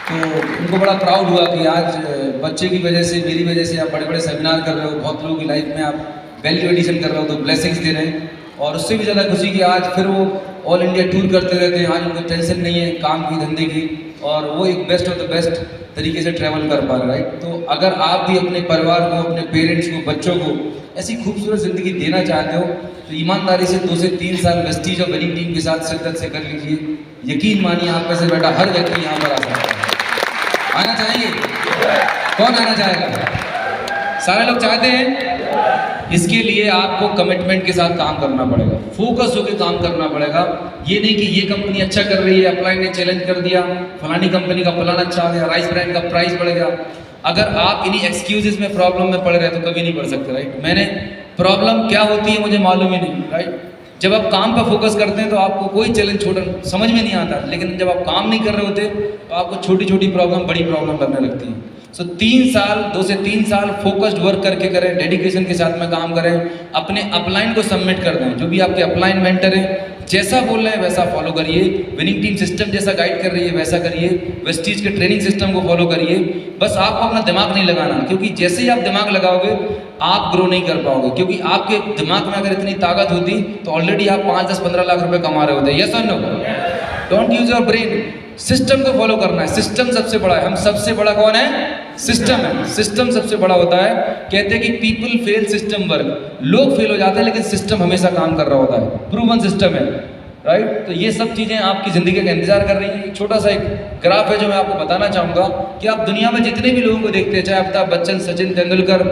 तो उनको बड़ा प्राउड हुआ कि आज बच्चे की वजह से, मेरी वजह से आप बड़े बड़े सेमिनार कर रहे हो, बहुत लोगों की लाइफ में आप वैल्यू एडिशन कर रहे हो, तो ब्लेसिंग्स दे रहे हैं। और उससे भी ज़्यादा खुशी कि आज फिर वो ऑल इंडिया टूर करते रहते हैं, आज उनको टेंशन नहीं है काम की, धंधे की, और वो एक बेस्ट ऑफ द बेस्ट तरीके से ट्रैवल कर पा रहे हैं, राइट। तो अगर आप भी अपने परिवार को, अपने पेरेंट्स को, बच्चों को ऐसी खूबसूरत ज़िंदगी देना चाहते हो तो ईमानदारी से 2 से 3 साल वेस्टीज और विनिंग टीम के साथ शिद्दत से कर लीजिए। यकीन मानिए आप में से बेटा हर व्यक्ति यहाँ पर आ सकता है। आना चाहेंगे? कौन आना चाहेगा? सारे लोग चाहते हैं। इसके लिए आपको कमिटमेंट के साथ काम करना पड़ेगा, फोकस होकर काम करना पड़ेगा। ये नहीं कि ये कंपनी अच्छा कर रही है, अपलाइन ने चैलेंज कर दिया, फलानी कंपनी का प्लान अच्छा आ गया, राइस ब्रांड का प्राइस बढ़ गया। अगर आप इन्हीं एक्सक्यूजेस में प्रॉब्लम में पड़ रहे तो कभी नहीं पढ़ सकते, राइट। मैंने प्रॉब्लम क्या होती है मुझे मालूम ही नहीं, राइट। जब आप काम पर फोकस करते हैं तो आपको कोई चैलेंज छोटा समझ में नहीं आता, लेकिन जब आप काम नहीं कर रहे होते तो आपको छोटी छोटी प्रॉब्लम बड़ी प्रॉब्लम लगने लगती है। सो 3 साल, 2 से 3 साल फोकस्ड वर्क करके करें, डेडिकेशन के साथ में काम करें, अपने अपलाइन को सबमिट कर दें। जो भी आपके अपलाइन मेंटर है जैसा बोल रहे हैं वैसा फॉलो करिए, विनिंग टीम सिस्टम जैसा गाइड कर रही है वैसा करिए, वेस्टीज के ट्रेनिंग सिस्टम को फॉलो करिए। बस आपको अपना दिमाग नहीं लगाना, क्योंकि जैसे ही आप दिमाग लगाओगे आप ग्रो नहीं कर पाओगे, क्योंकि आपके दिमाग में अगर इतनी ताकत होती तो ऑलरेडी आप 5, 10, 15 लाख रुपए कमा रहे होते। यस और no? Don't use your brain, system को फॉलो करना है। सिस्टम सबसे बड़ा है, हम सबसे बड़ा कौन है? सिस्टम है। सिस्टम सबसे बड़ा होता है। कहते हैं कि पीपल फेल, सिस्टम वर्क। लोग फेल हो जाते हैं लेकिन सिस्टम हमेशा काम कर रहा होता है, प्रूवन सिस्टम है, राइट। तो ये सब चीजें आपकी जिंदगी का इंतजार कर रही हैं। एक छोटा सा एक ग्राफ है जो मैं आपको बताना चाहूंगा कि आप दुनिया में जितने भी लोगों को देखते हैं, चाहे अमिताभ बच्चन, सचिन तेंदुलकर,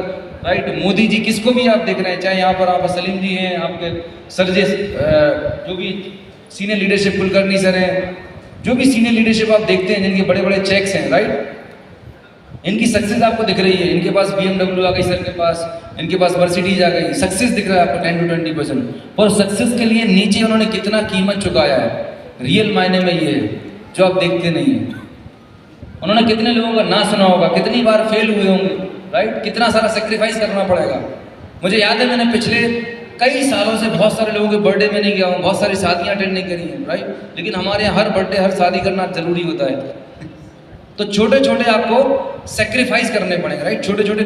राइट, मोदी जी, किसको भी आप देख रहे हैं, चाहे यहाँ पर आप सलीम जी हैं, आपके सर जो भी सीनियर लीडरशिप, कुलकर्णी सर हैं, जो भी सीनियर लीडरशिप आप देखते हैं जिनके बड़े बड़े चेक्स हैं, राइट, इनकी सक्सेस आपको दिख रही है। इनके पास BMW आ गई, सर के पास, इनके पास मर्सिडीज आ गई, सक्सेस दिख रहा है आपको 10 to 20%। और सक्सेस के लिए नीचे उन्होंने कितना कीमत चुकाया है, रियल मायने में ये है जो आप देखते नहीं हैं। उन्होंने कितने लोगों का ना सुना होगा, कितनी बार फेल हुए होंगे, राइट, कितना सारा सेक्रीफाइस करना पड़ेगा। मुझे याद है मैंने पिछले कई सालों से बहुत सारे लोगों के बर्थडे में नहीं गया हूँ, बहुत सारी शादियाँ अटेंड नहीं करी हैं, राइट, लेकिन हमारे यहाँ हर बर्थडे, हर शादी करना जरूरी होता है। तो छोटे छोटे आपको सेक्रीफाइस करने पड़ेंगे, राइट, छोटे छोटे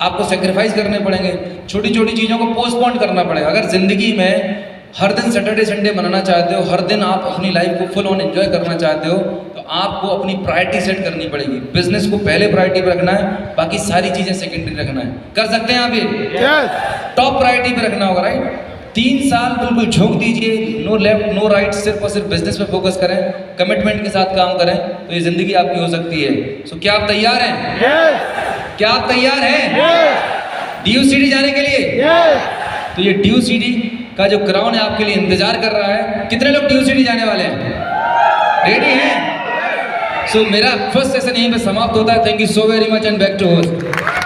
आपको सेक्रीफाइस करने पड़ेंगे, छोटी छोटी चीज़ों को पोस्टपोन करना पड़ेगा। अगर जिंदगी में हर दिन सैटरडे संडे मनाना चाहते हो, हर दिन आप अपनी लाइफ को फुल ऑन एंजॉय करना चाहते हो, तो आपको अपनी प्रायोरिटी सेट करनी पड़ेगी। बिजनेस को पहले प्रायोरिटी पर रखना है, बाकी सारी चीजें सेकेंडरी रखना है। कर सकते हैं आप ये? टॉप प्रायोरिटी पे रखना होगा, राइट। 3 साल बिल्कुल झोंक दीजिए, नो लेफ्ट नो राइट, सिर्फ और सिर्फ बिजनेस पे फोकस करें, कमिटमेंट के साथ काम करें, तो ये जिंदगी आपकी हो सकती है। सो क्या आप तैयार हैं? क्या आप तैयार हैं DUCD जाने के लिए? तो ये DUCD का जो क्राउन है आपके लिए इंतजार कर रहा है। कितने लोग DUCD जाने वाले हैं? रेडी हैं? सो मेरा फर्स्ट सेशन यहीं पे समाप्त होता है। Thank you so very much and back to host.